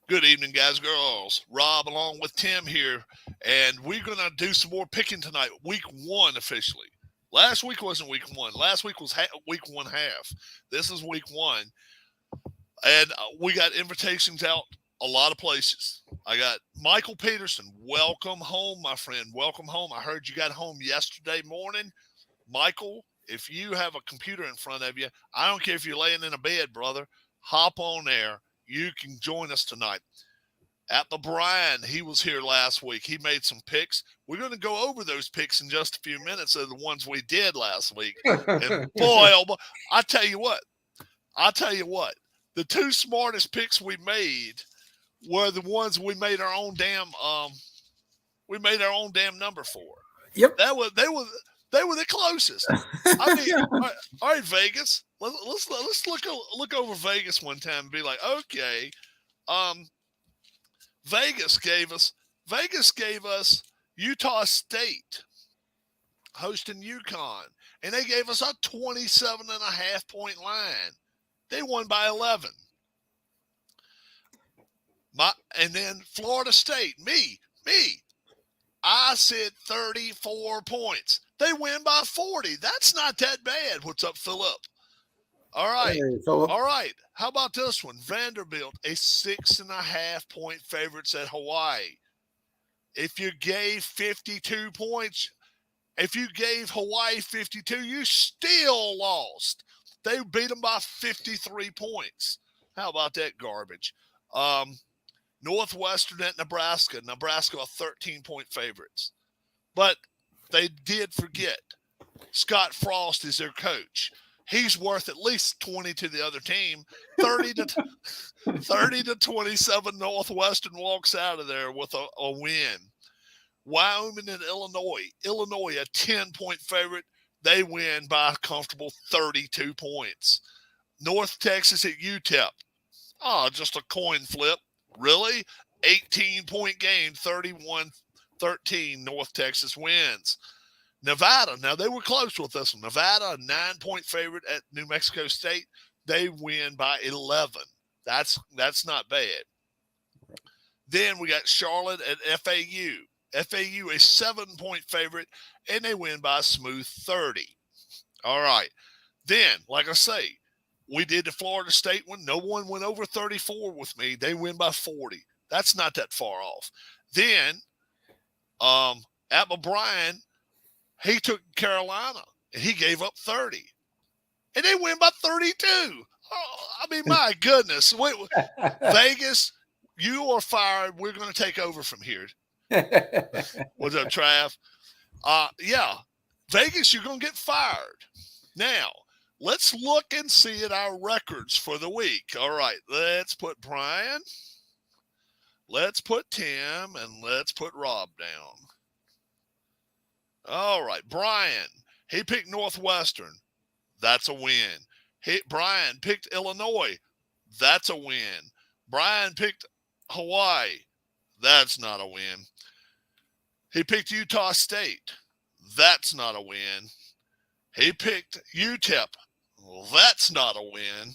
Good evening, guys, girls. Rob along with Tim here, and we're going to do some more picking tonight. Week one officially. Last week wasn't week one. Last week was week one half. This is week one, and we got invitations out a lot of places. I got Michael Peterson. Welcome home, my friend. Welcome home. I heard you got home yesterday morning. Michael, if you have a computer in front of you, I don't care if you're laying in a bed, brother, hop on there. You can join us tonight. At the Brian, he was here last week. He made some picks. We're going to go over those picks in just a few minutes of the ones we did last week. And boy, oh boy, I tell you what, the two smartest picks we made were the ones we made our own damn number for. Yep. They were the closest. I mean, all right, Vegas. Let's look over Vegas one time and be like, okay, Vegas gave us Utah State hosting UConn, and they gave us a 27.5-point line. They won by 11. And then Florida State, I said 34 points. They win by 40. That's not that bad. What's up, Philip? All right. Hey, Phillip. All right. How about this one? Vanderbilt, a 6.5-point favorites at Hawaii. If you gave 52 points, if you gave Hawaii 52, you still lost. They beat them by 53 points. How about that garbage? Northwestern at Nebraska. Nebraska are 13-point favorites. But they did forget Scott Frost is their coach. He's worth at least 20 to the other team. 30 to 27, Northwestern walks out of there with a win. Wyoming and Illinois. Illinois, a 10-point favorite. They win by a comfortable 32 points. North Texas at UTEP. Just a coin flip. Really? 18-point game, 31-13. North Texas wins. Nevada, now they were close with this one. Nevada, a 9-point favorite at New Mexico State. They win by 11. That's not bad. Then we got Charlotte at FAU. FAU, a 7-point favorite, and they win by a smooth 30. All right. Then, like I say, we did the Florida State one. No one went over 34 with me. They win by 40. That's not that far off. Then, at O'Brien, he took Carolina, and he gave up 30. And they win by 32. I mean, my goodness. Vegas, you are fired. We're going to take over from here. What's up, Trav? Yeah, Vegas, you're going to get fired. Now, let's look and see at our records for the week. All right, let's put Brian, let's put Tim, and let's put Rob down. All right, Brian, he picked Northwestern. That's a win. Brian picked Illinois. That's a win. Brian picked Hawaii. That's not a win. He picked Utah State. That's not a win. He picked UTEP. That's not a win.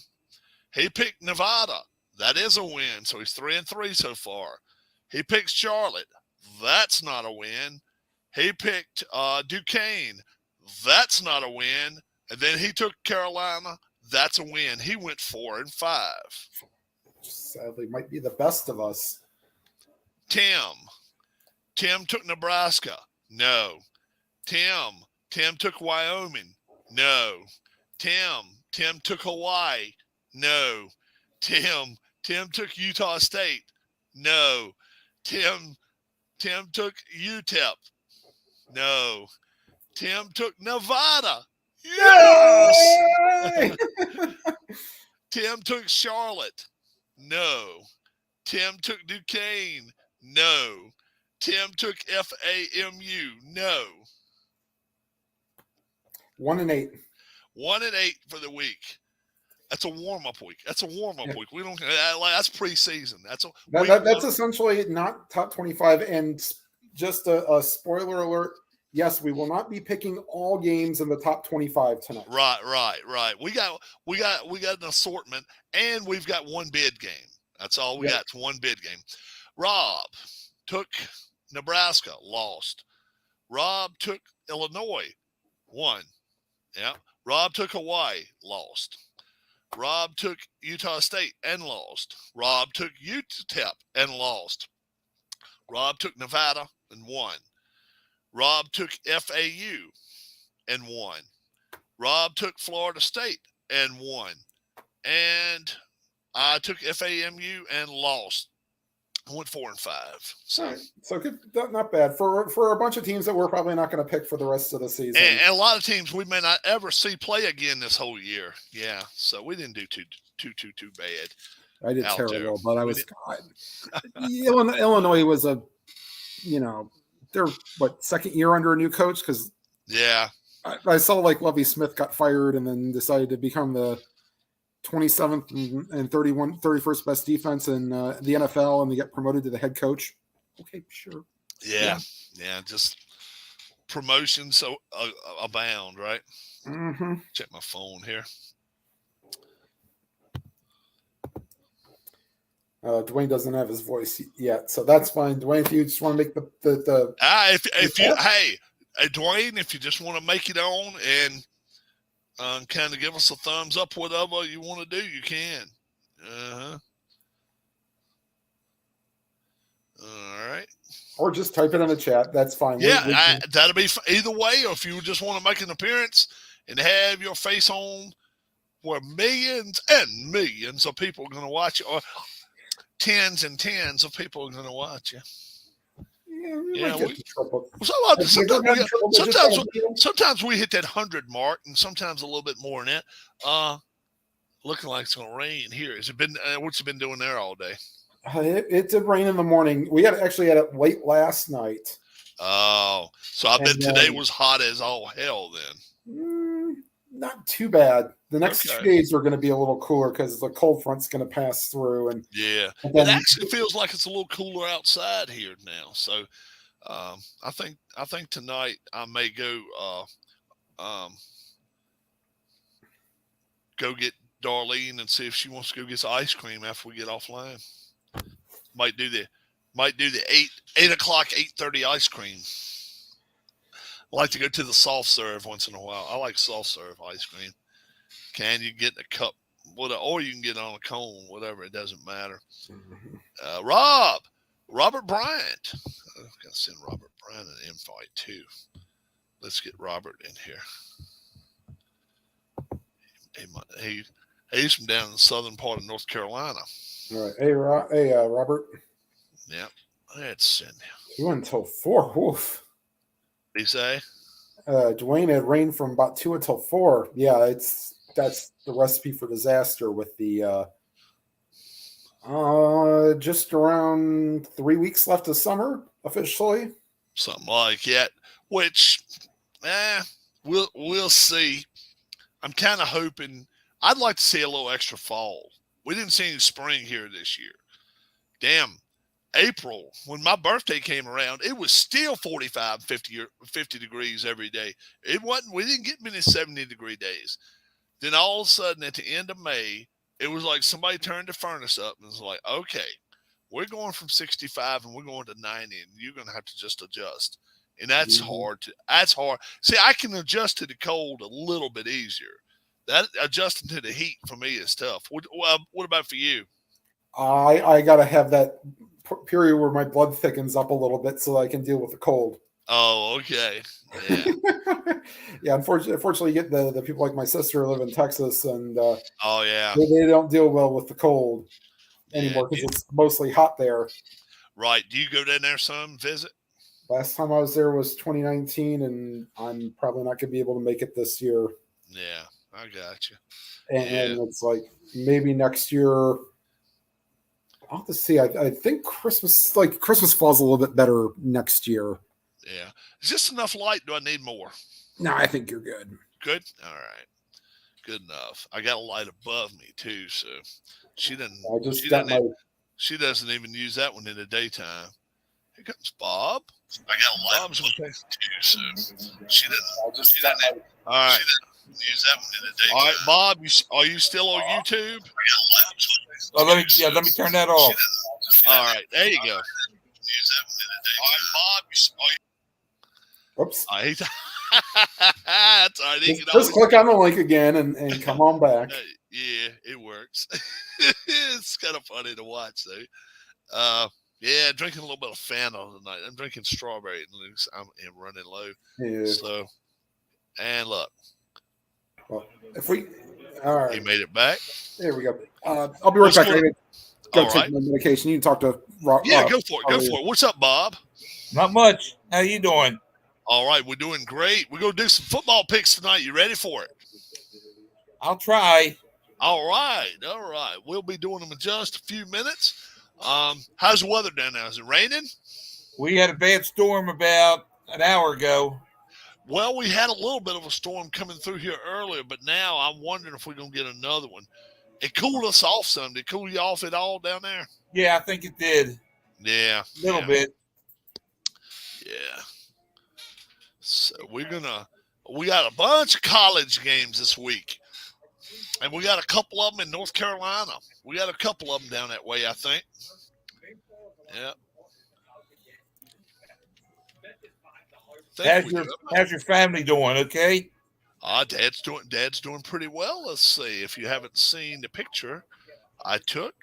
He picked Nevada. That is a win. So he's 3-3 so far. He picked Charlotte. That's not a win. He picked Duquesne. That's not a win. And then he took Carolina. That's a win. He went 4-5. Sadly, might be the best of us. Tim took Nebraska. No. Tim took Wyoming. No. Tim took Hawaii. No. Tim took Utah State. No. Tim took UTEP. No. Tim took Nevada. Yes! Tim took Charlotte. No. Tim took Duquesne. No. Tim took FAMU. No. 1-8. 1-8 for the week. That's a warm-up week. Week. We don't. That's preseason. That's essentially not top 25. And just a spoiler alert. Yes, we will not be picking all games in the top 25 tonight. Right. We got an assortment, and we've got one bid game. That's all we got. It's one bid game. Rob took Nebraska, lost. Rob took Illinois, won. Yeah. Rob took Hawaii, lost. Rob took Utah State and lost. Rob took UTEP and lost. Rob took Nevada and won. Rob took FAU and won. Rob took Florida State and won. And I took FAMU and lost. I went 4-5. So, so good, not bad for a bunch of teams that we're probably not going to pick for the rest of the season. And a lot of teams we may not ever see play again this whole year. Yeah, so we didn't do too bad. I did terrible, but I was. Illinois was their second year under a new coach because I saw like Lovie Smith got fired and then decided to become the 27th and 31st best defense in the NFL, and they get promoted to the head coach. Okay, sure. Yeah. Just promotions abound, right? Mm-hmm. Check my phone here. Dwayne doesn't have his voice yet, so that's fine. Dwayne, if you just want to make the Dwayne, if you just want to make it on and kind of give us a thumbs up, whatever you want to do, you can. All right. Or just type it in the chat. That's fine. Yeah, that'll be either way. Or if you just want to make an appearance and have your face on where millions and millions of people are going to watch you, or tens and tens of people are going to watch you. Sometimes we hit that 100 mark, and sometimes a little bit more than that. Looking like it's going to rain here. Has it been? What's it been doing there all day? It did rain in the morning. We had it late last night. Oh, so I bet today was hot as all hell then. Not too bad. The next 2 days are going to be a little cooler because the cold front's going to pass through. And it actually feels like it's a little cooler outside here now. So I think tonight I may go get Darlene and see if she wants to go get some ice cream after we get offline. Might do the 8 o'clock, 8:30 ice cream. I like to go to the soft serve once in a while. I like soft serve ice cream. You get a cup, or you can get on a cone, whatever. It doesn't matter. Robert Bryant. I've got to send Robert Bryant an invite too. Let's get Robert in here. He's from down in the southern part of North Carolina. All right. Hey, Robert. Yeah. Let's send him. You went until 4. Woof. He say? Dwayne, had rained from about 2 until 4. Yeah, that's the recipe for disaster with the just around 3 weeks left of summer officially. Something like that. Which, we'll see. I'm kind of hoping. I'd like to see a little extra fall. We didn't see any spring here this year. Damn. April, when my birthday came around, it was still 45, 50 degrees every day. We didn't get many 70-degree days. Then all of a sudden, at the end of May, it was like somebody turned the furnace up and was like, okay, we're going from 65 and we're going to 90, and you're going to have to just adjust. And that's hard. That's hard. See, I can adjust to the cold a little bit easier. That adjusting to the heat for me is tough. What about for you? I got to have that period where my blood thickens up a little bit so I can deal with the cold. Oh, okay. Yeah. Yeah. Unfortunately, you get the people like my sister who live in Texas, and they don't deal well with the cold anymore because it's mostly hot there. Right. Do you go down there some visit? Last time I was there was 2019, and I'm probably not going to be able to make it this year. Yeah, I got you. And it's like maybe next year. I'll have to see. I think Christmas falls a little bit better next year. Yeah. Is this enough light? Do I need more? No, I think you're good. Good? All right. Good enough. I got a light above me too, so she doesn't even use that one in the daytime. Here comes Bob. I got a light above me too, so she doesn't. All right. Use that one in the daytime. All right, Bob, are you still on YouTube? I got a light above me Oh, let me turn that off. All right, there you go. Oops. That's all right. Just click on the link again and come on back. Yeah, it works. It's kind of funny to watch, though. Yeah, drinking a little bit of Fanta tonight. I'm drinking strawberry. I'm running low. Yeah. So, and look. Well, all right. He made it back. There we go. I'll be right back. Go take my medication. You can talk to Rob. Yeah, go for it. Go for it. What's up, Bob? Not much. How you doing? All right, we're doing great. We're going to do some football picks tonight. You ready for it? I'll try. All right. We'll be doing them in just a few minutes. How's the weather down there? Is it raining? We had a bad storm about an hour ago. Well, we had a little bit of a storm coming through here earlier, but now I'm wondering if we're going to get another one. It cooled us off some. Did it cool you off at all down there? Yeah, I think it did. Yeah. A little bit. Yeah. So we got a bunch of college games this week. And we got a couple of them in North Carolina. We got a couple of them down that way, I think. Yeah. How's your family doing? Okay. Dad's doing pretty well. Let's see. If you haven't seen the picture I took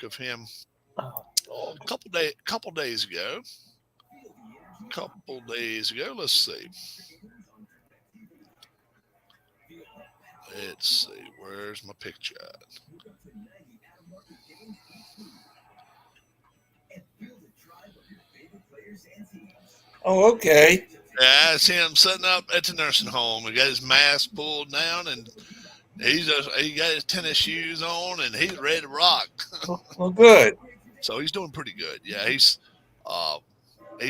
of him a couple days ago. Let's see. Where's my picture at? Oh, okay. Yeah, it's him sitting up at the nursing home. He got his mask pulled down, and he got his tennis shoes on, and he's ready to rock. Well, good. So he's doing pretty good. Yeah, he's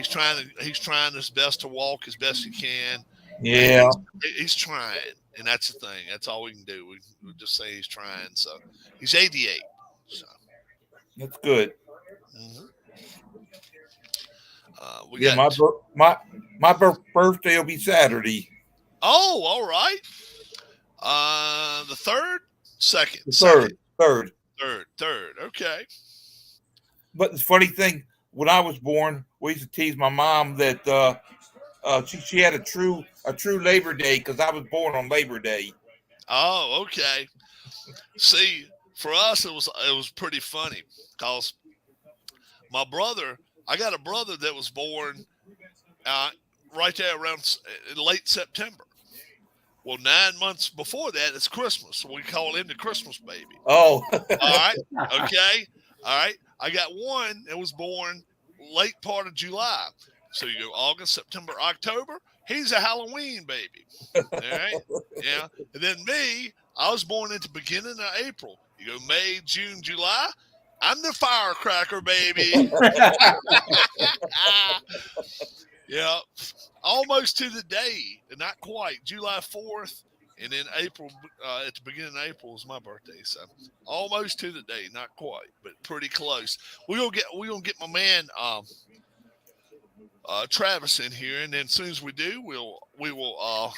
trying his best to walk as best he can. Yeah, he's trying, and that's the thing. That's all we can do. We just say he's trying. So he's 88. So that's good. Mm-hmm. My birthday will be Saturday. Oh, all right. The third, second, third. Okay. But the funny thing, when I was born, we used to tease my mom that she had a true Labor Day because I was born on Labor Day. Oh, okay. See, for us, it was pretty funny because I got a brother that was born right there around late September. Well, 9 months before that, it's Christmas, so we call him the Christmas baby. Oh. All right. Okay. All right. I got one that was born late part of July. So you go August, September, October. He's a Halloween baby. All right. Yeah. And then me, I was born at the beginning of April. You go May, June, July. I'm the firecracker baby. Yeah. Almost to the day, and not quite. July 4th, and then April, at the beginning of April is my birthday. So almost to the day, not quite, but pretty close. We're gonna get my man Travis in here, and then as soon as we do, we will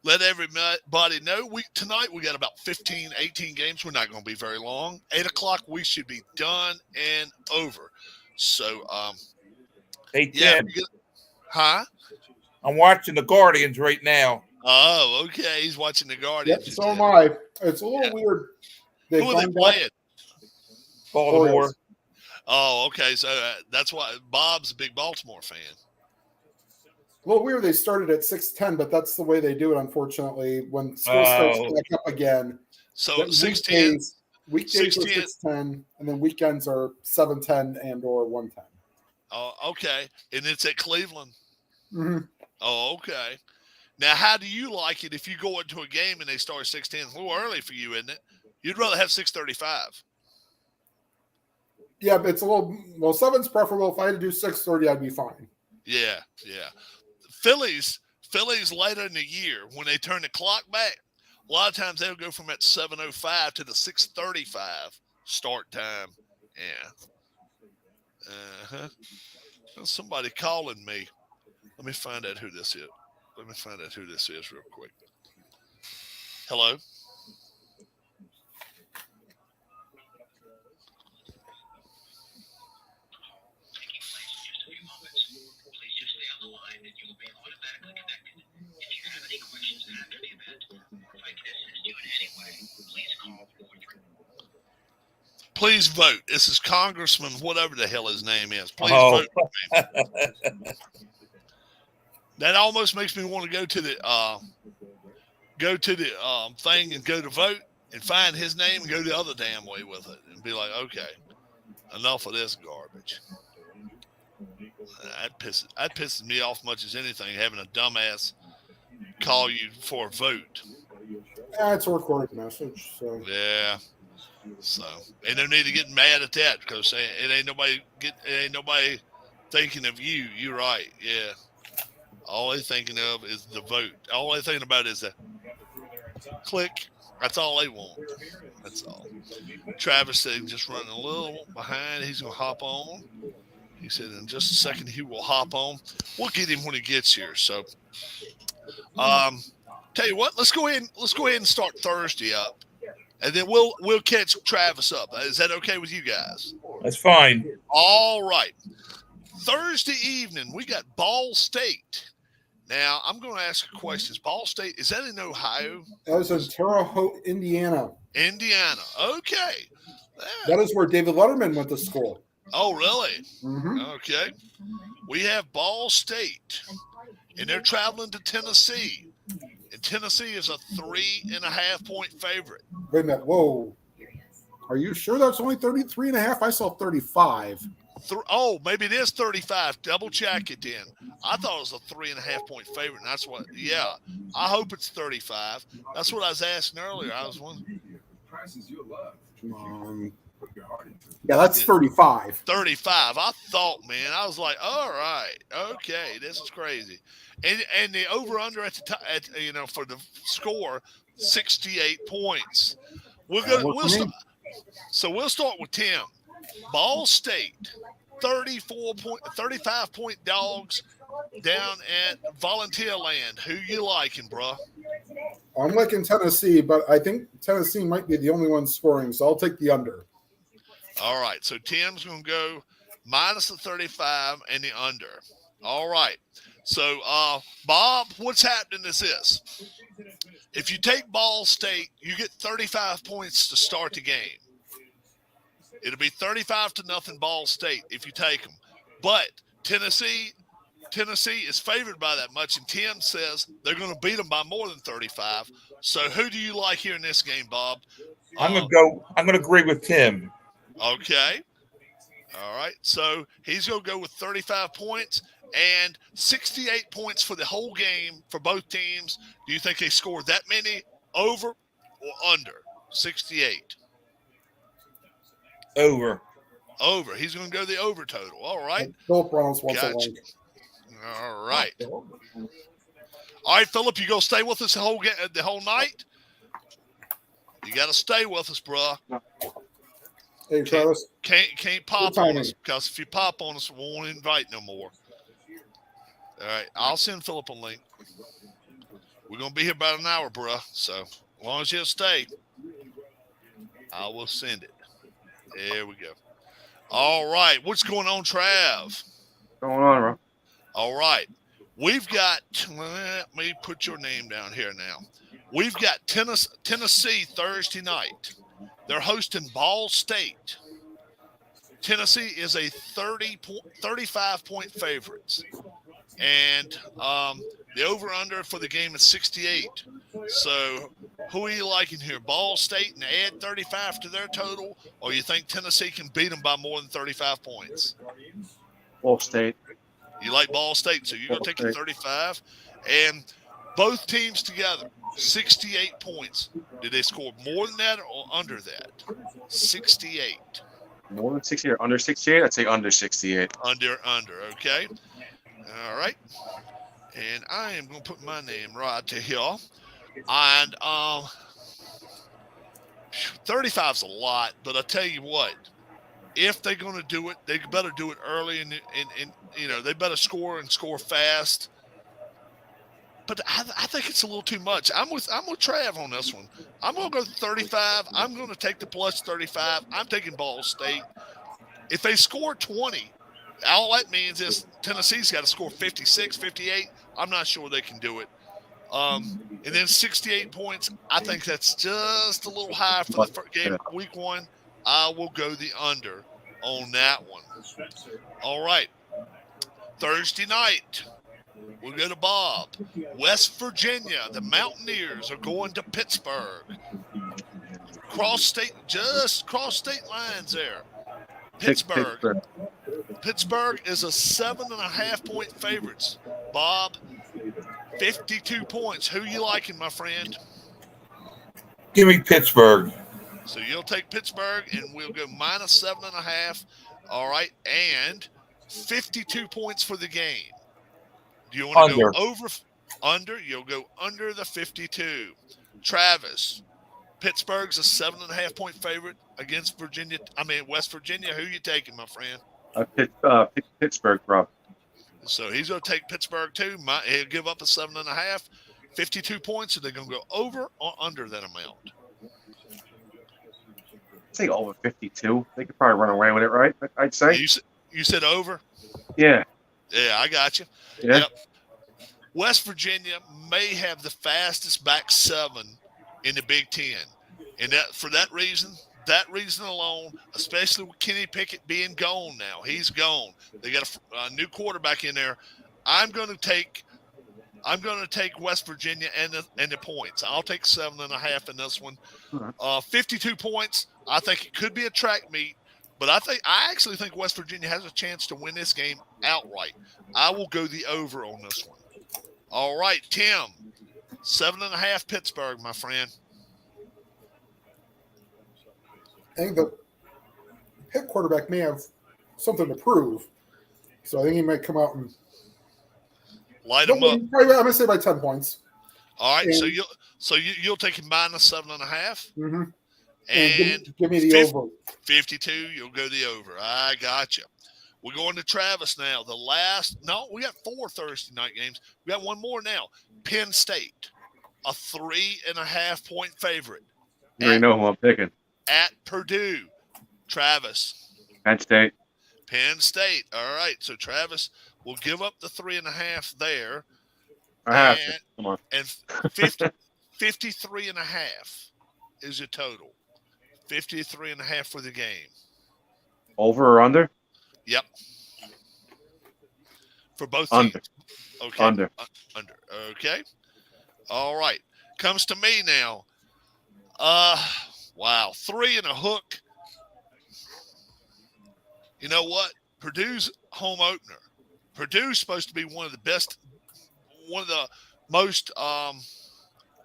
let everybody know. Tonight we got about 15, 18 games. We're not going to be very long. 8 o'clock we should be done and over. So 8:10. Yeah. Huh? I'm watching the Guardians right now. Oh, okay. He's watching the Guardians. Yep, so am I. It's a little weird. Who are they playing? Baltimore. Oh, okay. So that's why Bob's a big Baltimore fan. A little weird. They started at 6:10, but that's the way they do it. Unfortunately, when school starts back up again, so 6:10. Weekdays are 6:10, and then weekends are 7:10 and or 1:10. Oh, okay. And it's at Cleveland. Mm-hmm. Oh, okay. Now, how do you like it if you go into a game and they start at 6:10? It's a little early for you, isn't it? You'd rather have 6:35. Yeah, but it's a little. Well, 7's preferable. If I had to do 6:30, I'd be fine. Yeah. Phillies later in the year when they turn the clock back, a lot of times they'll go from that 7:05 to the 6:35 start time. Yeah. Somebody calling me. Let me find out who this is. Real quick. Hello. Please vote. This is Congressman, whatever the hell his name is. Please vote for me. That almost makes me want to go to the thing and go to vote and find his name and go the other damn way with it and be like, okay, enough of this garbage. That pisses me off much as anything, having a dumbass call you for a vote. Yeah, it's a recorded message. So. Yeah. So ain't no need to get mad at that because it ain't nobody thinking of you. You're right. Yeah. All they're thinking of is the vote. All they're thinking about is the click. That's all they want. That's all. Travis said just running a little behind. He's going to hop on. He said in just a second he will hop on. We'll get him when he gets here. So, tell you what, let's go ahead and start Thursday up, and then we'll catch Travis up. Is that okay with you guys? That's fine. All right. Thursday evening we got Ball State. Now I'm going to ask a question. Ball State, is that in Ohio? That was in Terre Haute, Indiana. Indiana. Okay. That is where David Letterman went to school. Oh, really? Mm-hmm. Okay. We have Ball State, and they're traveling to Tennessee. And Tennessee is a 3.5-point favorite. Wait a minute. Whoa. Are you sure that's only 33.5? I saw 35. Maybe it is 35. Double check it then. I thought it was a 3.5-point favorite. And that's what, yeah. I hope it's 35. That's what I was asking earlier. I was wondering. Yeah, that's 35. 35. I thought, man, I was like, all right, okay, this is crazy. And the over under at the time, for the score, 68 points. We'll start with Tim. Ball State, 35-point dogs down at Volunteer Land. Who you liking, bro? I'm liking Tennessee, but I think Tennessee might be the only one scoring, so I'll take the under. All right, so Tim's going to go minus the 35 and the under. All right. So, Bob, what's happening is this. If you take Ball State, you get 35 points to start the game. It'll be 35-0 Ball State if you take them. But Tennessee is favored by that much, and Tim says they're going to beat them by more than 35. So who do you like here in this game, Bob? I'm going to agree with Tim. Okay. All right. So he's going to go with 35 points and 68 points for the whole game for both teams. Do you think they scored that many, over or under 68? Over. He's going to go the over total. All right. Philip Rounds wants a link. All right. All right, Philip, you going to stay with us the whole night? You got to stay with us, bro. Hey, Travis. Can't pop on us, because if you pop on us, we won't invite no more. All right, I'll send Philip a link. We're going to be here about an hour, bro. So as long as you'll stay, I will send it. There we go. All right, what's going on, Trav? What's going on, bro? All right, we've got, let me put your name down here now. We've got Tennessee Thursday night. They're hosting Ball State. Tennessee is a 35-point favorites. And the over-under for the game is 68. So who are you liking here? Ball State and add 35 to their total? Or you think Tennessee can beat them by more than 35 points? Ball State. You like Ball State, so you're going to take the 35. And both teams together, 68 points. Did they score more than that or under that? 68. More than 68 or under 68? I'd say under 68. Under, okay. All right. And I am going to put my name right to here. And 35 is a lot, but I tell you what, if they're going to do it, they better do it early, and they better score and score fast. But I think it's a little too much. I'm with Trav on this one. I'm going to go 35. I'm going to take the plus 35. I'm taking Ball State. If they score 20, all that means is Tennessee's got to score 56, 58. I'm not sure they can do it. And then 68 points, I think that's just a little high for the first game, week one. I will go the under on that one. All right. Thursday night, we'll go to Bob. West Virginia, the Mountaineers are going to Pittsburgh. Just cross state lines there. Pittsburgh is a 7.5-point favorites. Bob, 52 points. Who you liking, my friend? Give me Pittsburgh. So you'll take Pittsburgh, and we'll go minus 7.5. All right, and 52 points for the game. Do you want to go over? Under? You'll go under the 52. Travis, Pittsburgh's a 7.5-point favorite against West Virginia. Who you taking, my friend? Pittsburgh, Rob. So he's going to take Pittsburgh too. He'll give up a 7.5, 52 points, and they're going to go over or under that amount. I'd say over 52. They could probably run away with it, right? I'd say. You said over? Yeah. Yeah, I got you. Yeah. Yep. West Virginia may have the fastest back seven in the Big Ten. And for that reason alone, especially with Kenny Pickett being gone now, he's gone. They got a new quarterback in there. I'm going to take West Virginia and the points. I'll take 7.5 in this one. 52 points. I think it could be a track meet, but I actually think West Virginia has a chance to win this game outright. I will go the over on this one. All right, Tim, 7.5 Pittsburgh, my friend. I think the Pitt quarterback may have something to prove, so I think he might come out and light him up. I'm going to say by 10 points. All right, so you'll take him minus 7.5. Mm-hmm. And give me the over. 52, you'll go the over. I got you. We're going to Travis now. We got 4 Thursday night games. We got one more now. Penn State, a 3.5-point favorite. You already know who I'm picking. At Purdue. Travis. Penn State. Penn State. All right. So Travis will give up the 3.5 there. I have to. Come on. And 53.5 is your total. 53.5 for the game. Over or under? Yep. For both under. teams. Okay. Under. Under. Okay. All right. Comes to me now. Wow. 3 and a hook. You know what? Purdue's home opener. Purdue's supposed to be one of the most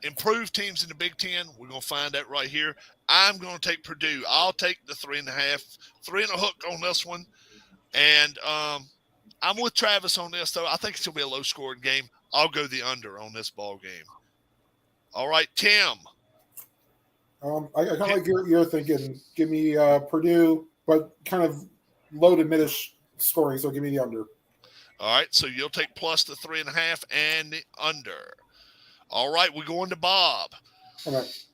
improved teams in the Big Ten. We're going to find that right here. I'm going to take Purdue. I'll take the 3.5. 3 and a hook on this one. And I'm with Travis on this, though. I think it's going to be a low-scoring game. I'll go the under on this ball game. All right, Tim. I kind of like you're thinking. Give me Purdue, but kind of low to mid-ish scoring, so give me the under. All right, so you'll take plus the 3.5 and the under. All right, we're going to Bob. All right.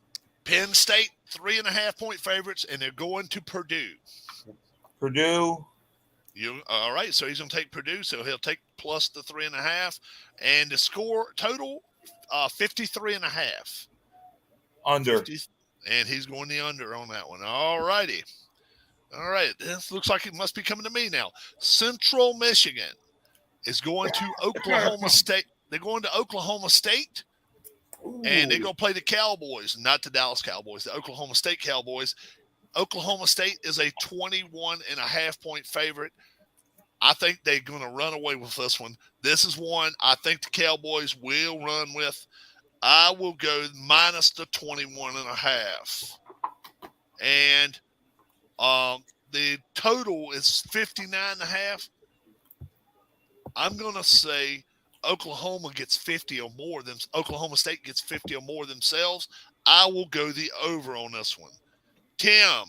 Penn State, 3.5-point favorites, and they're going to Purdue. Purdue. All right, so he's going to take Purdue, so he'll take plus the 3.5. And the score total, 53.5. Under. 50, and he's going the under on that one. All righty. All right, this looks like it must be coming to me now. Central Michigan is going to Oklahoma State. They're going to Oklahoma State. Ooh. And they're going to play the Cowboys, not the Dallas Cowboys, the Oklahoma State Cowboys. Oklahoma State is a 21.5-point favorite. I think they're going to run away with this one. This is one I think the Cowboys will run with. I will go minus the 21.5. And the total is 59.5. I'm going to say Oklahoma gets 50 or more. Oklahoma State gets 50 or more themselves. I will go the over on this one. Tim.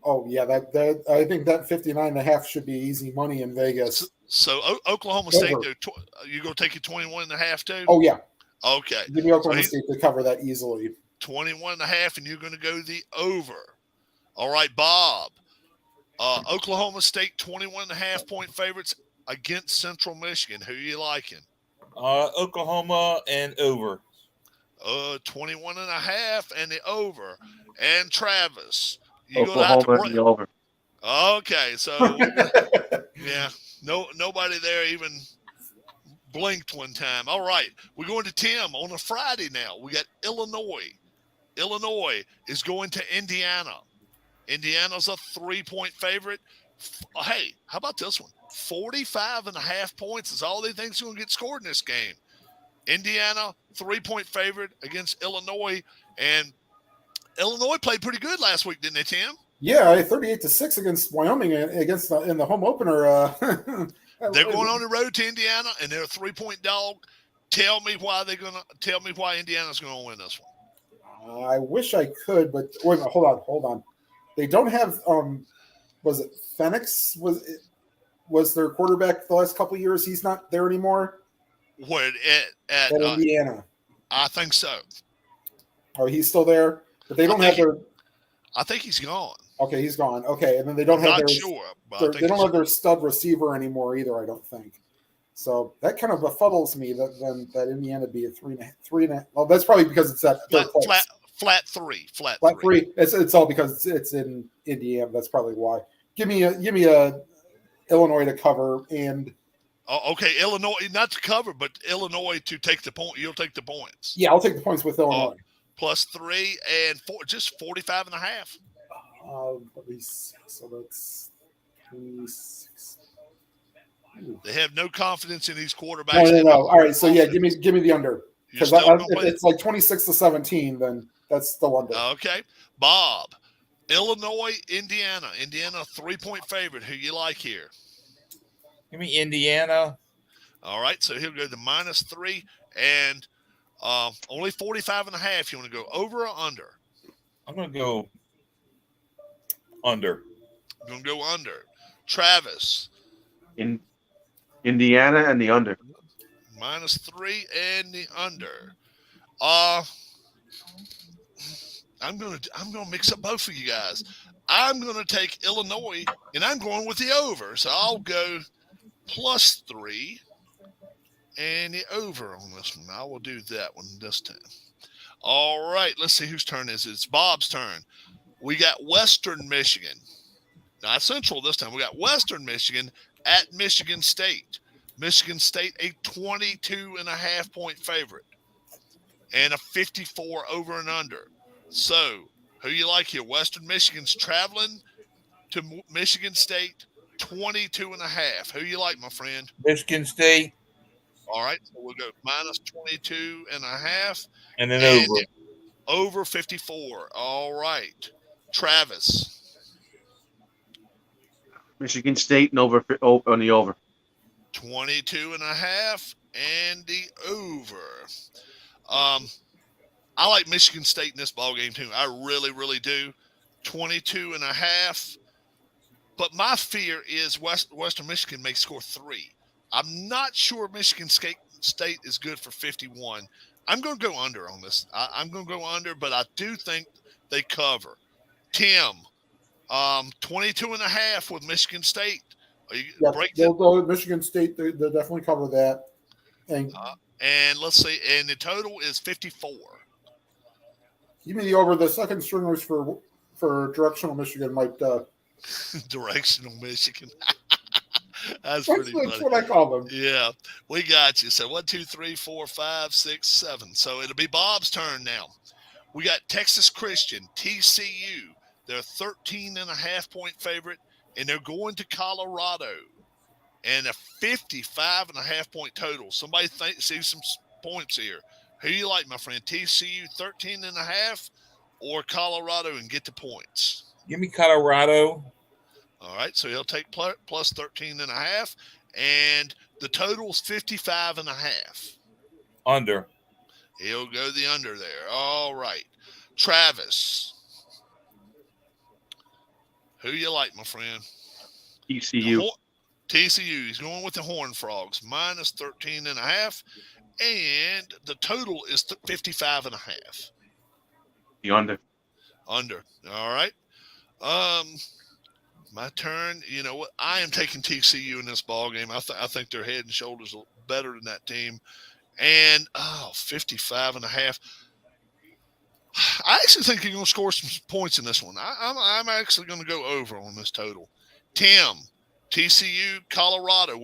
Oh yeah, that I think that 59.5 should be easy money in Vegas. So Oklahoma State, you go take it 21.5 too? Oh yeah. Okay. Give me Oklahoma State to cover that easily. 21.5, and you're going to go the over. All right, Bob. Oklahoma State 21.5-point favorites against Central Michigan. Who are you liking? Oklahoma and over. 21.5 and the over. And Travis, You go out to Oklahoma and the over. Okay, so yeah, nobody there even blinked one time. All right, we're going to Tim on a Friday now. We got Illinois. Illinois is going to Indiana. Indiana's a 3-point favorite. Hey, how about this one? 45.5 points is all they think's going to get scored in this game. Indiana, 3-point favorite against Illinois, and Illinois played pretty good last week, didn't they, Tim? Yeah, 38-6 against Wyoming in the home opener. They're going on the road to Indiana, and they're a 3-point dog. Tell me why Indiana's going to win this one. I wish I could, but wait a minute, hold on. They don't have was it Phoenix was their quarterback the last couple of years? He's not there anymore. What at Indiana? I think so. Oh, he's still there, but they don't have their. I think he's gone. Okay, he's gone. Okay, and then they don't have their. Sure, they don't have their stud receiver anymore either. I don't think. So that kind of befuddles me that Indiana be a 3.5. Well, that's probably because it's at flat three. It's all because it's in Indiana. That's probably why. Give me a Illinois to cover and. Oh, okay, Illinois not to cover, but Illinois to take the point. You'll take the points. Yeah, I'll take the points with Illinois. +3 and 4, just 45.5. So that's 26. They have no confidence in these quarterbacks. No. All right, so yeah, give me the under because if it's like 26-17, then that's still under. Okay, Bob, Illinois, Indiana, 3-point favorite. Who you like here? Give me Indiana. All right, so he'll go to -3 and only 45.5. You want to go over or under? I'm going to go under. I'm going to go under. Travis. In Indiana and the under. -3 and the under. I'm gonna mix up both of you guys. I'm gonna take Illinois and I'm going with the over. So I'll go +3 and the over on this one. I will do that one this time. All right, let's see whose turn is it. It's Bob's turn. We got Western Michigan. Not Central this time. We got Western Michigan at Michigan State. Michigan State, a 22.5-point favorite and a 54 over and under. So, who you like here? Western Michigan's traveling to Michigan State, 22.5. Who you like, my friend? Michigan State. All right, so we'll go -22.5. And then over. Over 54. All right. Travis. Michigan State and on the over. 22.5 and the over. I like Michigan State in this ballgame too. I really, really do. 22.5. But my fear is Western Michigan may score 3. I'm not sure Michigan State is good for 51. I'm going to go under on this. I'm going to go under, but I do think they cover. Tim, 22.5 with Michigan State. They'll go Michigan State. They'll definitely cover that. And let's see. And the total is 54. Give me the over. The second stringers for directional Michigan might. Directional Michigan. That's pretty funny. That's what I call them. Yeah, we got you. So 1, 2, 3, 4, 5, 6, 7. So it'll be Bob's turn now. We got Texas Christian, TCU. They're a 13.5-point favorite, and they're going to Colorado. And a 55.5-point total. Somebody see some points here. Who do you like, my friend? TCU 13.5 or Colorado and get the points? Give me Colorado. All right, so he'll take plus 13.5, and the total's 55.5. Under. He'll go the under there. All right. Travis. Who you like, my friend? TCU. TCU. He's going with the Horned Frogs, minus 13.5, and the total is 55.5. The under. Under. All right. My turn. You know what? I am taking TCU in this ball game. I think they're head and shoulders better than that team. And 55.5. I actually think you're going to score some points in this one. I'm actually going to go over on this total. Tim, TCU, Colorado.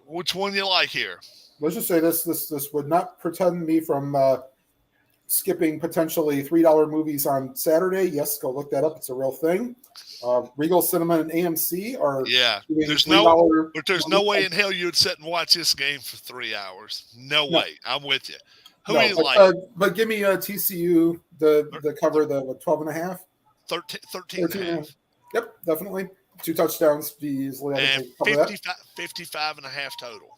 Which one you like here? Let's just say this would not pretend me from skipping potentially $3 movies on Saturday. Yes, go look that up. It's a real thing. Regal Cinema and AMC are There's no way in hell you would sit and watch this game for 3 hours. No way. I'm with you. Who do you like? But give me TCU the cover the 12 and a half. 13 and a half. Yep, definitely. 2 touchdowns be easily. And 55 and a half total.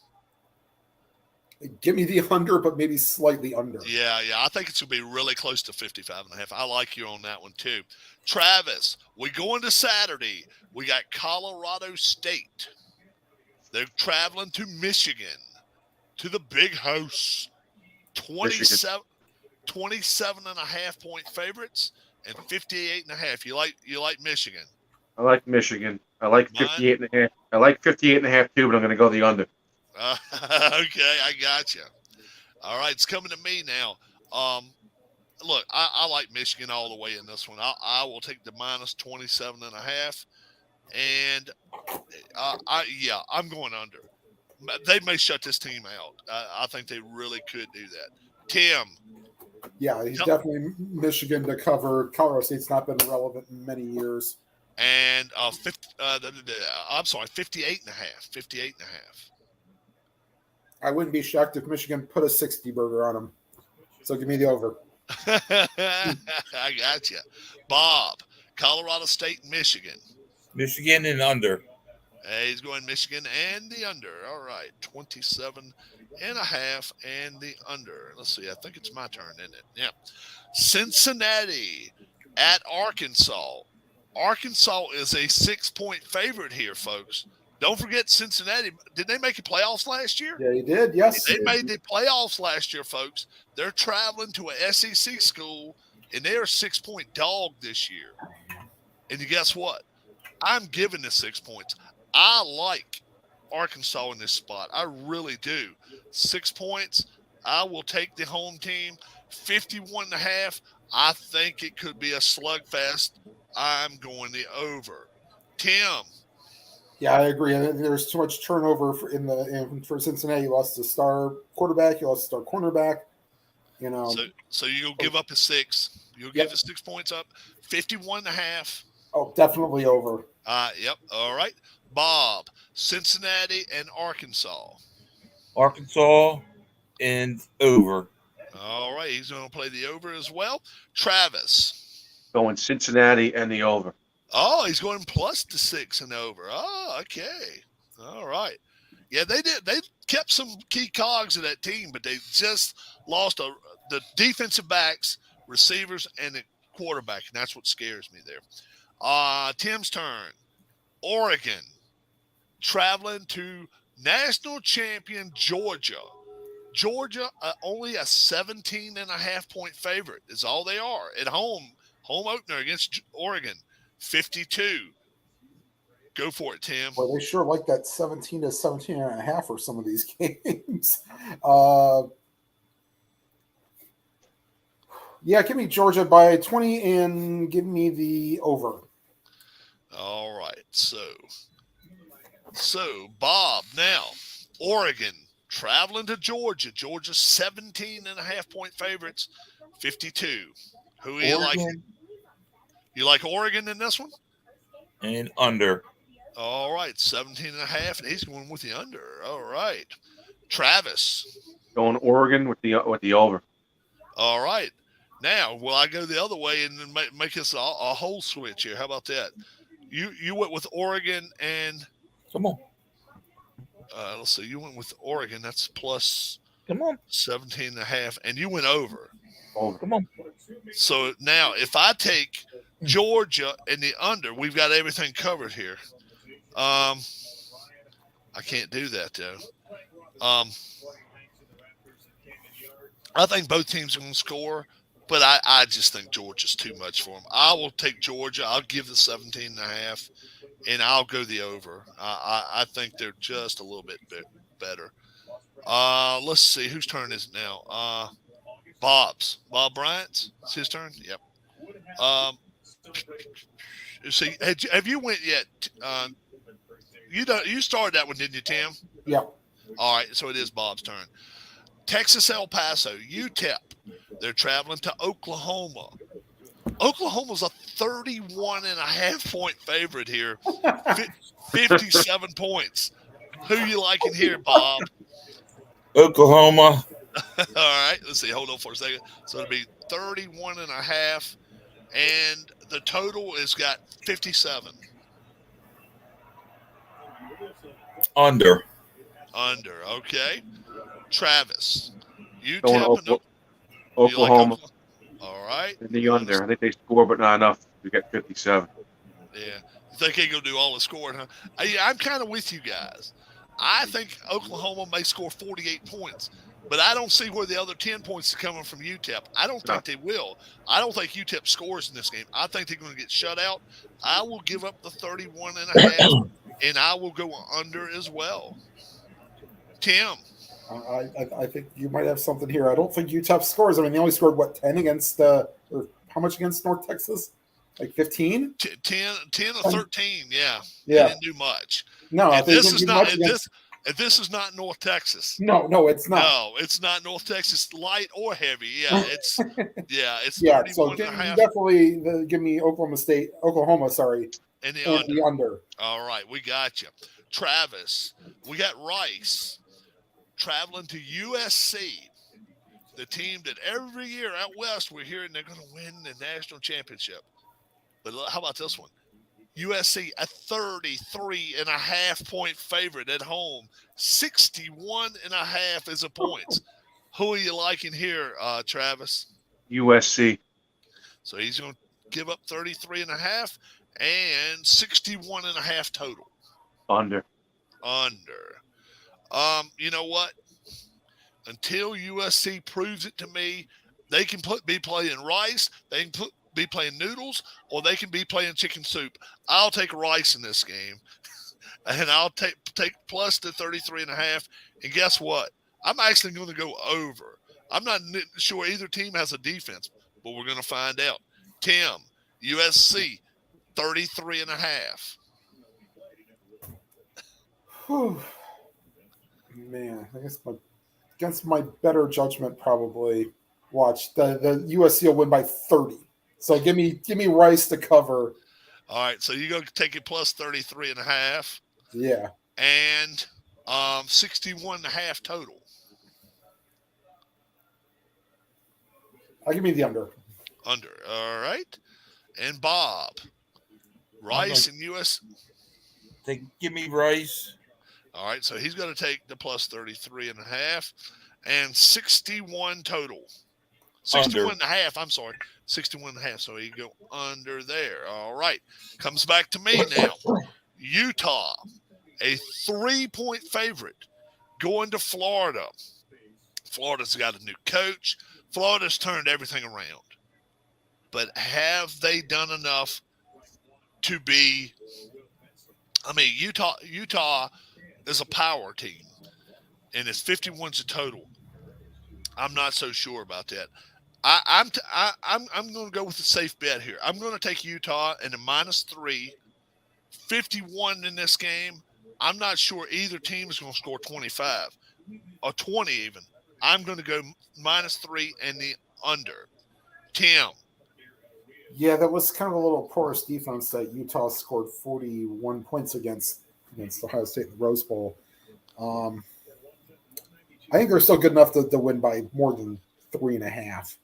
Give me the under, but maybe slightly under. Yeah. I think it's going to be really close to 55 and a half. I like you on that one, too. Travis, we go into Saturday. We got Colorado State. They're traveling to Michigan, to the big house. 27 and a half point favorites and 58 and a half. You like Michigan? I like Michigan. I like 58 and a half. I like 58 and a half too, but I'm going to go the under. Okay, I got you. All right, it's coming to me now. Look, I like Michigan all the way in this one. I will take the minus 27 and a half, and I'm going under. They may shut this team out. I think they really could do that. Tim. Yeah, he's definitely Michigan to cover. Colorado State's not been relevant in many years. And 58 and a half. 58 and a half. I wouldn't be shocked if Michigan put a 60 burger on him. So give me the over. I got you. Bob, Colorado State, Michigan. Michigan and under. He's going Michigan and the under. All right, 27 and a half and the under. Let's see. I think it's my turn, isn't it? Yeah. Cincinnati at Arkansas. Arkansas is a 6-point favorite here, folks. Don't forget Cincinnati. Did they make the playoffs last year? Yeah, he did. Yes. They made the playoffs last year, folks. They're traveling to a SEC school, and they're a 6-point dog this year. And guess what? I'm giving this 6 points. I like Arkansas in this spot. I really do. 6 points. I will take the home team. 51 and a half. I think it could be a slugfest. I'm going the over. Tim. Yeah, I agree. There's too much turnover for Cincinnati. You lost a star quarterback. You lost a star cornerback. So you'll give up a 6. You'll give the 6 points up. 51 and a half. Oh, definitely over. Yep. All right. Bob, Cincinnati and Arkansas. Arkansas and over. All right. He's going to play the over as well. Travis. Going Cincinnati and the over. Oh, he's going plus the 6 and over. Oh, okay. All right. Yeah, they did. They kept some key cogs of that team, but they just lost the defensive backs, receivers, and the quarterback, and that's what scares me there. Tim's turn. Oregon traveling to national champion Georgia. Georgia, only a 17 and a half point favorite is all they are at home. Home opener against Oregon, 52. Go for it, Tim. Well, they sure like that 17 to 17 and a half for some of these games. Yeah, give me Georgia by 20 and give me the over. All right. So Bob, now Oregon traveling to Georgia. Georgia's 17 and a half point favorites, 52. Who are you like? You like Oregon in this one? And under. All right, 17 and a half, and he's going with the under. All right. Travis. Going Oregon with the over. All right. Now, will I go the other way and then make us a whole switch here? How about that? You went with Oregon and come on. Let's see. You went with Oregon. That's plus come on 17 and a half, and you went over. Over. Come on. So now, if I take Georgia and the under, we've got everything covered here. I can't do that though. I think both teams are going to score. But I just think Georgia's too much for them. I will take Georgia. I'll give the 17 and a half, and I'll go the over. I think they're just a little bit better. Let's see. Whose turn is it now? Bob Bryant's. It's his turn. Yep. See, have you went yet? You started that one, didn't you, Tim? Yeah. All right, so it is Bob's turn. Texas El Paso, UTEP. They're traveling to Oklahoma. Oklahoma's a 31.5-point favorite here. 57 points. Who you liking here, Bob? Oklahoma. All right, let's see. Hold on for a second. So it'll be 31.5, and the total has got 57. Under. Okay. Travis, UTEP Oklahoma. All right. And the under. I think they score, but not enough to get 57. Yeah. You think they're going to do all the scoring, huh? I'm kind of with you guys. I think Oklahoma may score 48 points, but I don't see where the other 10 points are coming from UTEP. I don't think they will. I don't think UTEP scores in this game. I think they're going to get shut out. I will give up the 31.5, and I will go under as well. Tim. I think you might have something here. I don't think UTEP scores. I mean, they only scored, 10 against, or how much against North Texas? Like 15? 10 or 13, yeah. Yeah. They didn't do much. No, this is not North Texas. No, it's not. No, it's not North Texas, light or heavy. Yeah, it's yeah. So definitely give me Oklahoma, and the under. All right, we got you, Travis. We got Rice traveling to USC, the team that every year out west we're hearing they're going to win the national championship. But how about this one? USC, a 33.5-point favorite at home. 61.5 is a points. Who are you liking here, Travis? USC. So he's going to give up 33.5 and 61.5 total. Under. You know what? Until USC proves it to me, they can be playing rice. They can be playing noodles, or they can be playing chicken soup. I'll take rice in this game, and I'll take plus the 33.5. And guess what? I'm actually going to go over. I'm not sure either team has a defense, but we're going to find out. Tim, USC, 33.5. Man, I guess against my better judgment, probably watch the USC will win by 30. So give me Rice to cover. All right, so you're going to take it plus 33.5. Yeah. And 61.5 total. I'll give me the under. All right. And Bob, Rice and US. Give me Rice. All right, so he's going to take the plus 33.5 and 61 total. 61.5, I'm sorry. 61.5, so he go under there. All right. Comes back to me now. Utah, a 3-point favorite, going to Florida. Florida's got a new coach. Florida's turned everything around. But have they done enough to be – I mean, Utah is a power team, and it's 51's a total. I'm not so sure about that. I'm going to go with a safe bet here. I'm going to take Utah and a -3, 51 in this game. I'm not sure either team is going to score 25 or 20 even. I'm going to go -3 and the under. Tim. Yeah, that was kind of a little porous defense that Utah scored 41 points against Ohio State in the Rose Bowl. I think they're still good enough to win by more than 3.5.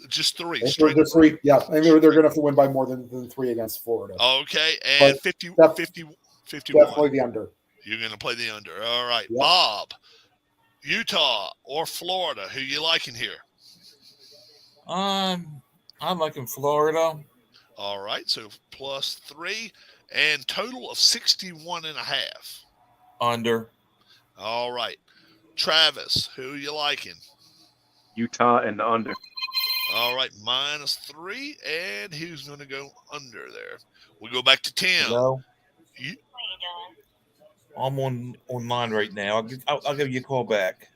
Just 3. They're 3. Yeah, I think they're good enough to win by more than 3 against Florida. Okay, and 51. Definitely the under. You're going to play the under. All right. Yep. Bob, Utah or Florida, who you liking here? I'm liking Florida. All right, so +3 and total of 61.5. Under. All right. Travis, who you liking? Utah and the under. All right, -3, and who's going to go under there? We go back to Tim. Hello? I'm online right now. I'll give you a call back.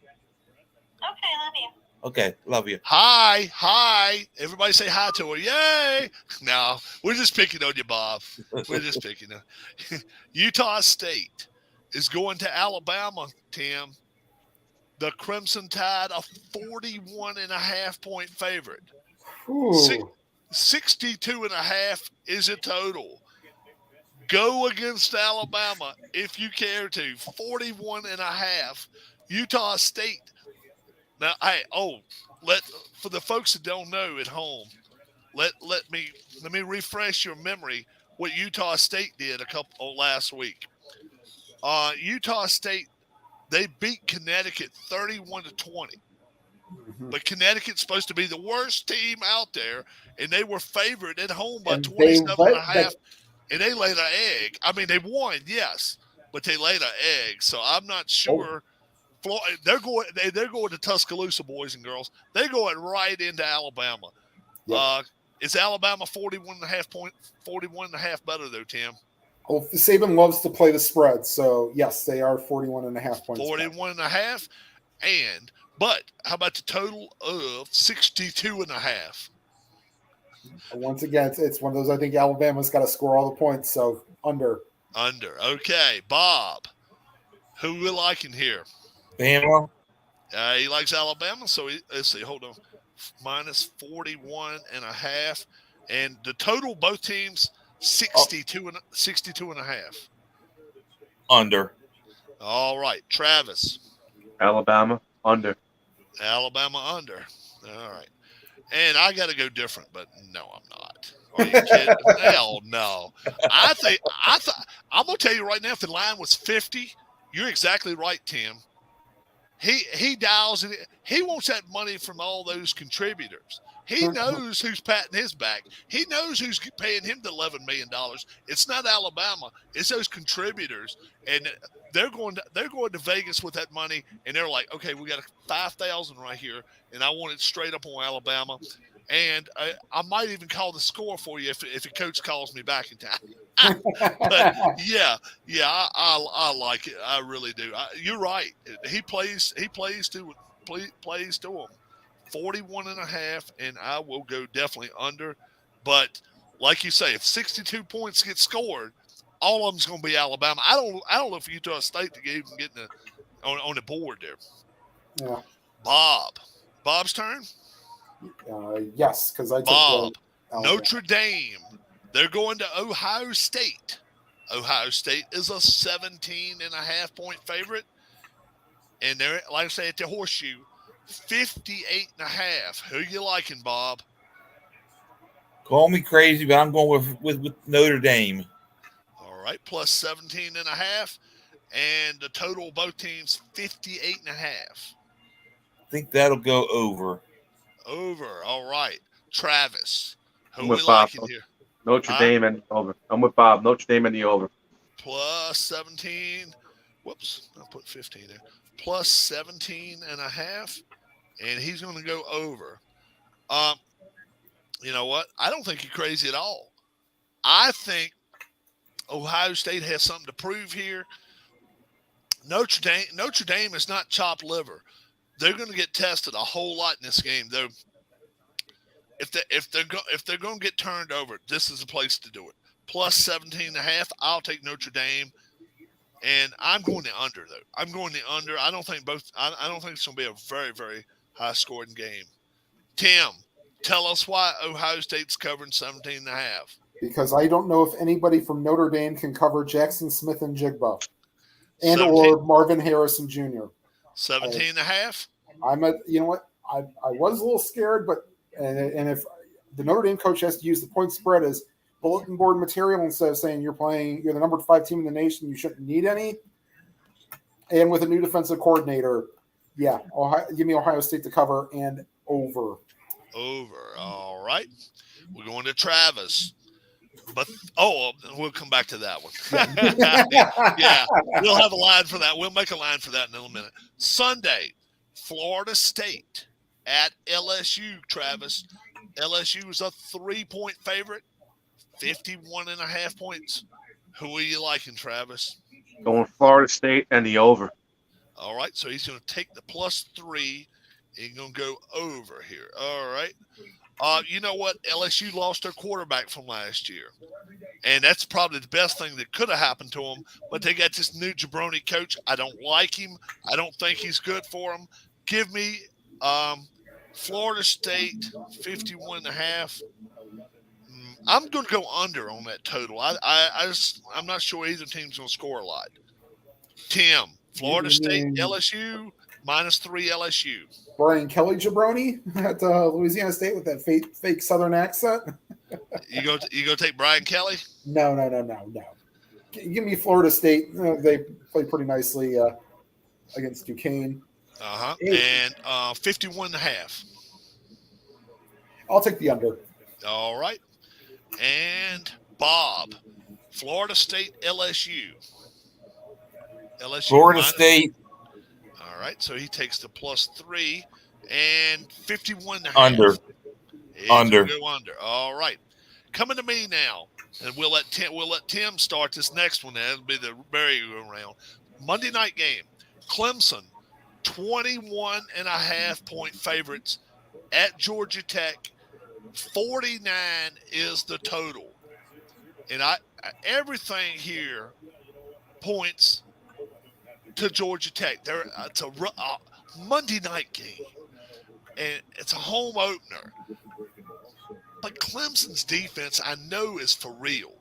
Okay, love you. Okay, love you. Hi. Everybody say hi to her. Yay. No, we're just picking on you, Bob. We're just picking on Utah State is going to Alabama, Tim. The Crimson Tide, a 41.5-point favorite. 62.5 is a total. Go against Alabama if you care to. 41.5. Utah State. Now, for the folks that don't know at home, let me refresh your memory what Utah State did last week. Utah State, they beat Connecticut 31-20. But Connecticut's supposed to be the worst team out there, and they were favored at home by 27.5. And they laid an egg. I mean, they won, yes, but they laid an egg. So I'm not sure. They're going to Tuscaloosa, boys and girls. They're going right into Alabama. Yeah. Is Alabama 41.5 better though, Tim? Well, Saban loves to play the spread, so yes, they are 41.5 points. 41.5, but how about the total of 62.5? Once again, it's one of those. I think Alabama's got to score all the points, so under. Okay, Bob, who we liking here? Bama. He likes Alabama, so let's see. Hold on, minus 41.5, and the total both teams 62.5. Under. All right, Travis. Alabama under. Alabama under. All right. And I got to go different, but no, I'm not. Are you kidding? Hell no. I'm going to tell you right now, if the line was 50, you're exactly right, Tim. He dials it. He wants that money from all those contributors. He knows who's patting his back. He knows who's paying him the $11 million. It's not Alabama. It's those contributors, and they're going to Vegas with that money, and they're like, okay, we got $5,000 right here, and I want it straight up on Alabama, and I might even call the score for you if the coach calls me back in time. But yeah, I like it. I really do. You're right. He plays to them. 41.5, and I will go definitely under. But like you say, if 62 points get scored, all of them's going to be Alabama. I don't know if Utah State to even get on the board there. Yeah. Bob's turn. Yes, because I took Notre Dame. They're going to Ohio State. Ohio State is a 17.5-point favorite, and they're, like I say, at the Horseshoe. 58.5. Who you liking, Bob? Call me crazy, but I'm going with Notre Dame. All right, plus 17.5, and the total of both teams 58.5. I think that'll go over. Over. All right, Travis. Who we Bob. liking here? Notre Dame and over. I'm with Bob. Notre Dame and the over. Plus 17. Whoops, I put 15 there. Plus 17.5. And he's going to go over. You know what? I don't think you're crazy at all. I think Ohio State has something to prove here. Notre Dame is not chopped liver. They're going to get tested a whole lot in this game. Though, if they're going to get turned over, this is the place to do it. Plus 17.5. I'll take Notre Dame. And I'm going the under, though. I'm going the under. I don't think it's going to be a very, very high-scoring game. Tim, tell us why Ohio State's covering 17.5. Because I don't know if anybody from Notre Dame can cover Jackson Smith and Jigba, or Marvin Harrison Jr. 17.5. You know what? I was a little scared, but and if the Notre Dame coach has to use the point spread as bulletin board material instead of saying you're the number 5 team in the nation, you shouldn't need any. And with a new defensive coordinator, yeah, give me Ohio State to cover and over. Over. All right. We're going to Travis. But we'll come back to that one. Yeah, we'll have a line for that. We'll make a line for that in a little minute. Sunday, Florida State at LSU, Travis. LSU is a 3-point favorite, 51.5 points. Who are you liking, Travis? Going Florida State and the over. All right, so he's going to take the +3 He's going to go over here. All right. You know what? LSU lost their quarterback from last year. And that's probably the best thing that could have happened to them. But they got this new jabroni coach. I don't like him. I don't think he's good for them. Give me Florida State 51.5. I'm going to go under on that total. I'm not sure either team's going to score a lot. Tim, Florida State, LSU, -3 LSU. Brian Kelly jabroni at Louisiana State with that fake Southern accent. You go take Brian Kelly? No. Give me Florida State. They play pretty nicely against Duquesne. And 51.5. I'll take the under. All right. And Bob, Florida State, LSU. Florida State. All right. So he takes the +3 and 51.5. Under. Under. Go under. All right. Coming to me now, and we'll let Tim start this next one. That'll be the merry-go-round. Monday night game. Clemson, 21.5-point favorites at Georgia Tech. 49 is the total, and everything here points to Georgia Tech. It's a Monday night game, and it's a home opener. But Clemson's defense, I know, is for real.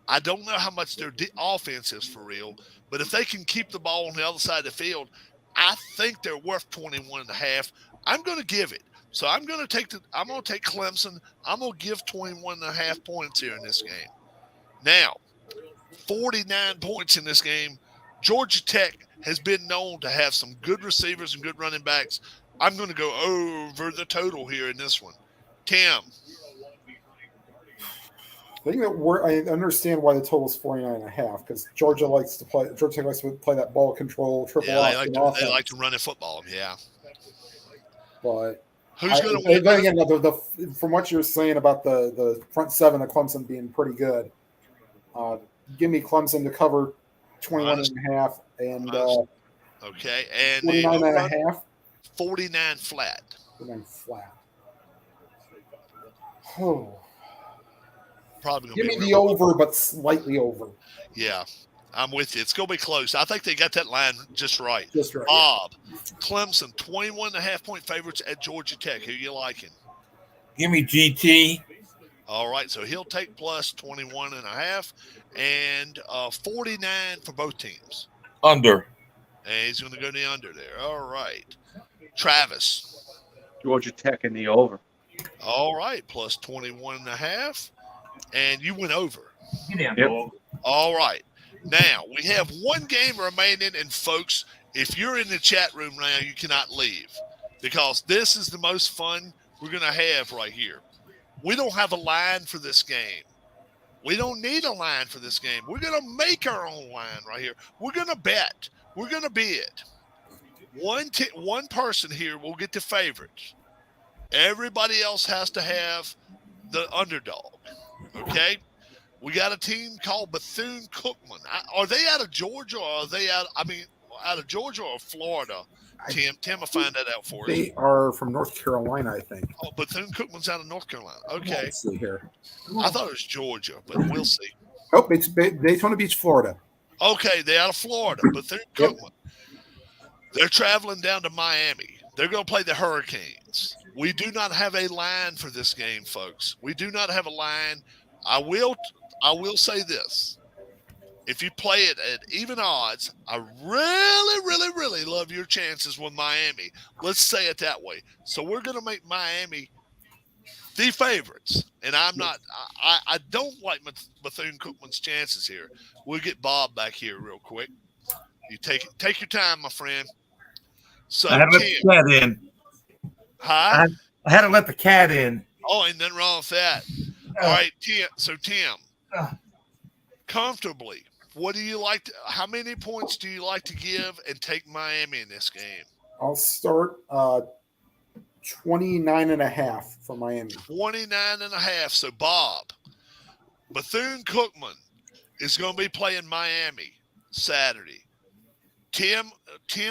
I don't know how much their offense is for real, but if they can keep the ball on the other side of the field, I think they're worth 21.5. I'm going to give it. So I'm going to take Clemson. I'm going to give 21.5 points here in this game. Now, 49 points in this game. Georgia Tech has been known to have some good receivers and good running backs. I'm going to go over the total here in this one. Tim. I think that I understand why the total is 49.5 because Georgia Tech likes to play that ball control triple. Yeah, they like to run the football. Yeah. But who's going to win? Then again, from what you're saying about the front seven of Clemson being pretty good, give me Clemson to cover 21.5 and okay, and 49.5. 49 flat. 49 flat. Oh. Probably give me the over, but slightly over. Yeah, I'm with you. It's going to be close. I think they got that line just right. Just right. Bob, yeah. Clemson, 21.5-point favorites at Georgia Tech. Who you liking? Give me GT. All right, so he'll take plus 21.5 and 49 for both teams. Under. And he's going to go the under there. All right. Travis. Georgia Tech in the over. All right, plus 21.5. And you went over. Yep. All right. Now, we have one game remaining, and folks, if you're in the chat room now, you cannot leave because this is the most fun we're going to have right here. We don't have a line for this game. We don't need a line for this game. We're going to make our own line right here. We're going to bet. We're going to bid. One person here will get the favorites. Everybody else has to have the underdog. Okay? We got a team called Bethune-Cookman. Are they out of Georgia or are they out of Georgia or Florida? Tim will find that out for us. They are from North Carolina, I think. Oh, Bethune-Cookman's out of North Carolina. Okay. Let's see here. I thought it was Georgia, but we'll see. Oh, it's Daytona Beach, Florida. Okay, they're out of Florida. Bethune-Cookman. Yep. They're traveling down to Miami. They're going to play the Hurricanes. We do not have a line for this game, folks. We do not have a line. I will say this. If you play it at even odds, I really, really, really love your chances with Miami. Let's say it that way. So we're going to make Miami the favorites. And I don't like Bethune-Cookman's chances here. We'll get Bob back here real quick. You take your time, my friend. So I had to let the cat in. Huh? I had to let the cat in. Oh, ain't nothing wrong with that. All right, Tim. So Tim, comfortably, what do you like? How many points do you like to give and take Miami in this game? I'll start 29.5 for Miami. 29.5. So Bob, Bethune-Cookman is going to be playing Miami Saturday. Tim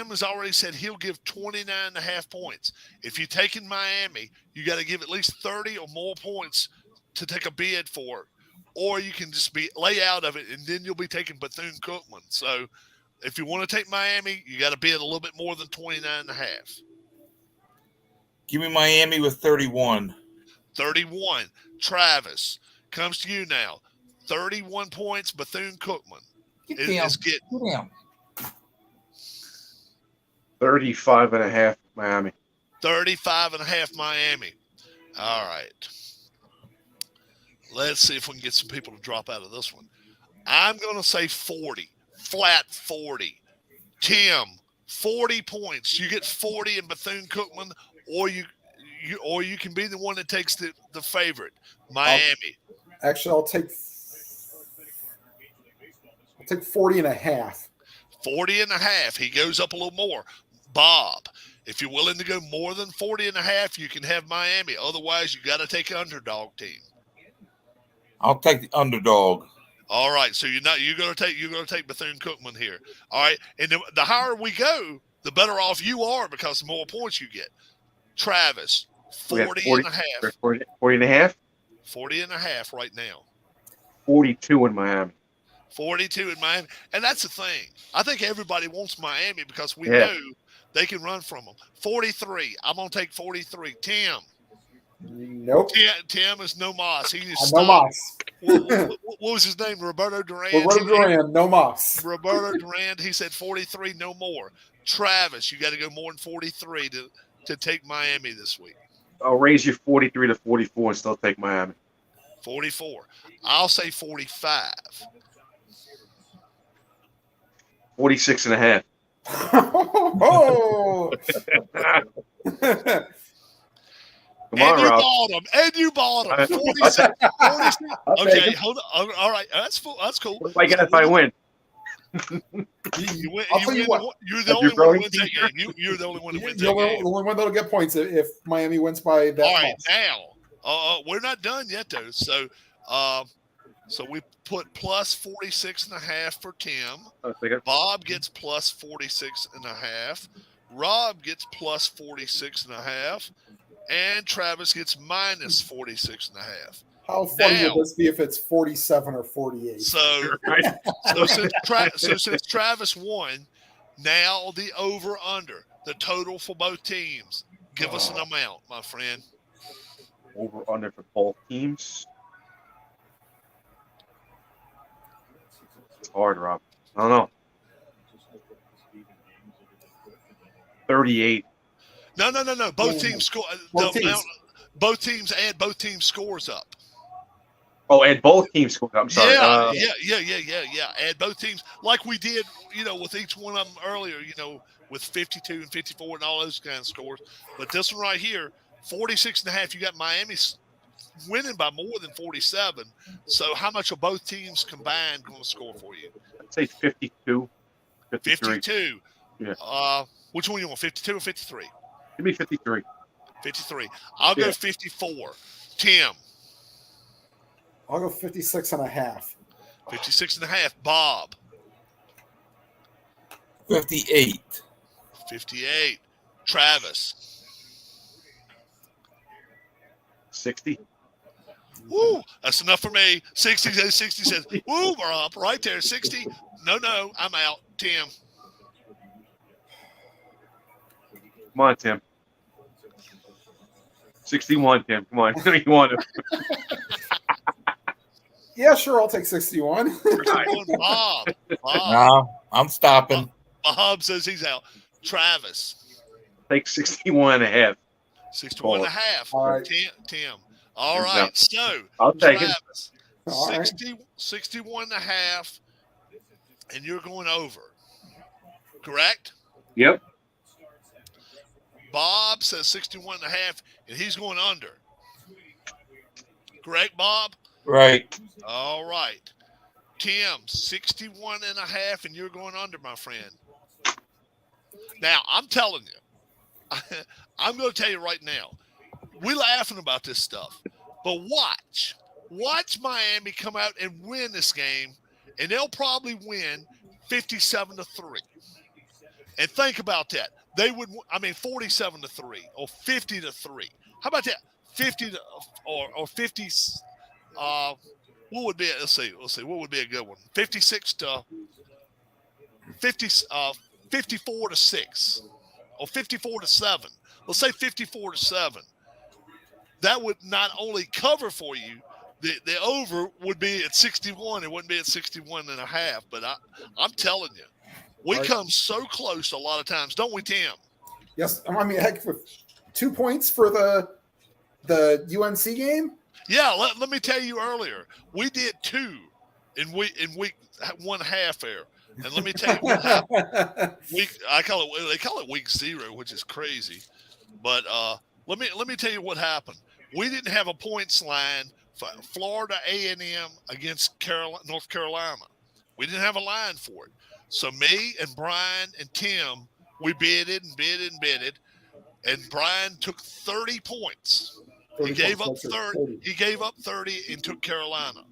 has already said he'll give 29.5 points. If you're taking Miami, you got to give at least 30 or more points to take a bid for it. Or you can just lay out of it, and then you'll be taking Bethune-Cookman. So if you want to take Miami, you got to bid a little bit more than 29.5. Give me Miami with 31. 31. Travis comes to you now. 31 points, Bethune-Cookman. Get down. 35.5 Miami. 35.5 Miami. All right. Let's see if we can get some people to drop out of this one. I'm going to say 40. Flat 40. Tim, 40 points. You get 40 in Bethune-Cookman, or you can be the one that takes the favorite, Miami. I'll take 40.5. 40.5. He goes up a little more. Bob, if you're willing to go more than 40.5, you can have Miami. Otherwise, you got to take an underdog team. I'll take the underdog. All right, so you're going to take Bethune-Cookman here. All right, and the higher we go, the better off you are because the more points you get. Travis, 40.5. 40.5. 40.5 right now. 42 in Miami. 42 in Miami, and that's the thing. I think everybody wants Miami because we know they can run from them. 43. I'm going to take 43. Tim. Nope. Tim is no Moss. He is no Moss. What was his name? Roberto Duran. No Moss. Roberto Duran. He said 43, no more. Travis, you got to go more than 43 to take Miami this week. I'll raise you 43 to 44 and still take Miami. 44. I'll say 45. 46.5. Oh! Come on, Rob. And you bought him. 46. Okay, hold on. All right, that's cool. What do I get if I win? You win. You're the only one who wins that game. You're the only one who wins that game. You're the only one that'll get points if Miami wins by that. All right, now we're not done yet though. So we put plus 46.5 for Tim. Bob gets plus 46.5. Rob gets plus 46.5. And Travis gets minus 46.5. How funny would this be if it's 47 or 48? So since Travis won, now the over-under, the total for both teams. Give us an amount, my friend. Over-under for both teams? It's hard, Rob. I don't know. 38. No. Both teams score. Both teams add both teams' scores up. Oh, add both teams' scores. I'm sorry. Yeah. Add both teams like we did, with each one of them earlier, with 52 and 54 and all those kind of scores. But this one right here, 46.5, you got Miami winning by more than 47. So how much are both teams combined going to score for you? I'd say 52. 52. Yeah. Which one you want, 52 or 53? Give me 53. 53. I'll go 54. Tim. I'll go 56.5. 56.5. Bob. 58. 58. Travis. 60. Woo, that's enough for me. 60 says, woo, we're up right there. 60. No, I'm out. Tim. Come on, Tim. 61, Tim. Come on. You want to? Yeah, sure. I'll take 61. Bob. No, I'm stopping. Bob says he's out. Travis. Take 61.5. 61.5. All right. Tim. All right. So, I'll take Travis, it. 61.5, and you're going over. Correct? Yep. Bob says 61.5, and he's going under. Correct, Bob? Right. All right. Tim, 61.5, and you're going under, my friend. Now, I'm telling you, I'm going to tell you right now, we're laughing about this stuff, but watch Miami come out and win this game, and they'll probably win 57-3. And think about that. They would, 47-3 or 50-3. How about that? 50 to, or 50. What would be? Let's see. What would be a good one? 56 to 50. 54-6 or 54-7. Let's say 54-7. That would not only cover for you. The over would be at 61. It wouldn't be at 61.5. But I'm telling you, we come so close a lot of times, don't we, Tim? Yes. I mean, heck, with 2 points for the UNC game. Yeah. Let me tell you earlier, we did 2 in week 1/2 there. And let me tell you what happened. They call it week 0, which is crazy. But let me tell you what happened. We didn't have a points line for Florida A&M against North Carolina. We didn't have a line for it. So me and Brian and Tim, we bidded, and Brian took 30 points. He gave up 30. He gave up 30 and took Carolina.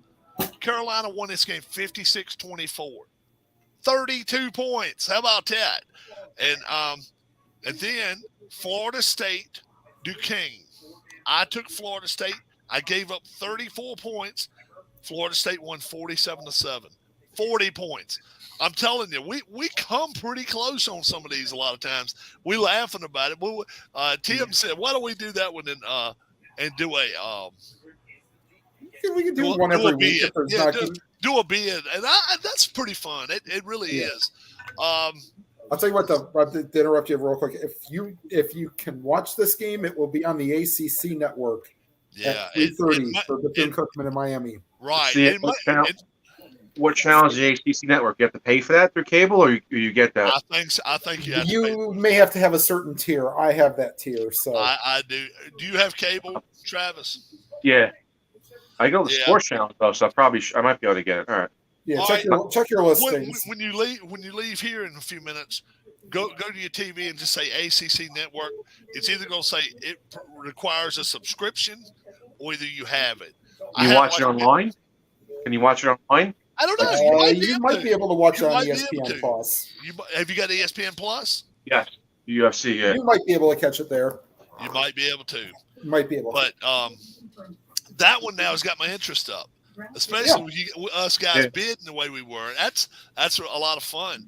Carolina won this game 56-24. 32 points. How about that? And then Florida State, Duquesne. I took Florida State. I gave up 34 points. Florida State won 47-7. 40 points. I'm telling you, we come pretty close on some of these a lot of times. We laughing about it. Tim said, why don't we do that one and do a we can do one every week. Do a bid, and that's pretty fun. It really is. I'll tell you what, to interrupt you real quick. If you can watch this game, it will be on the ACC network. Yeah, at 3:30 for Bethune-Cookman in Miami. Right. See, what channel is the ACC network? You have to pay for that through cable, or you get that? I think you have you may have to have a certain tier. I have that tier, so I do. Do you have cable, Travis? Yeah, I go to the sports channel though, so I might be able to get it. All right. Yeah, check your listings. When you leave here in a few minutes, go to your TV and just say ACC Network. It's either going to say it requires a subscription, or either you have it. You watch it online? Can you watch it online? I don't know. You might be able to watch it on ESPN Plus. Have you got ESPN Plus? Yes. UFC. Yeah. You might be able to catch it there. You might be able to. You might be able. But that one now has got my interest up. Especially with us guys bidding the way we were. That's a lot of fun.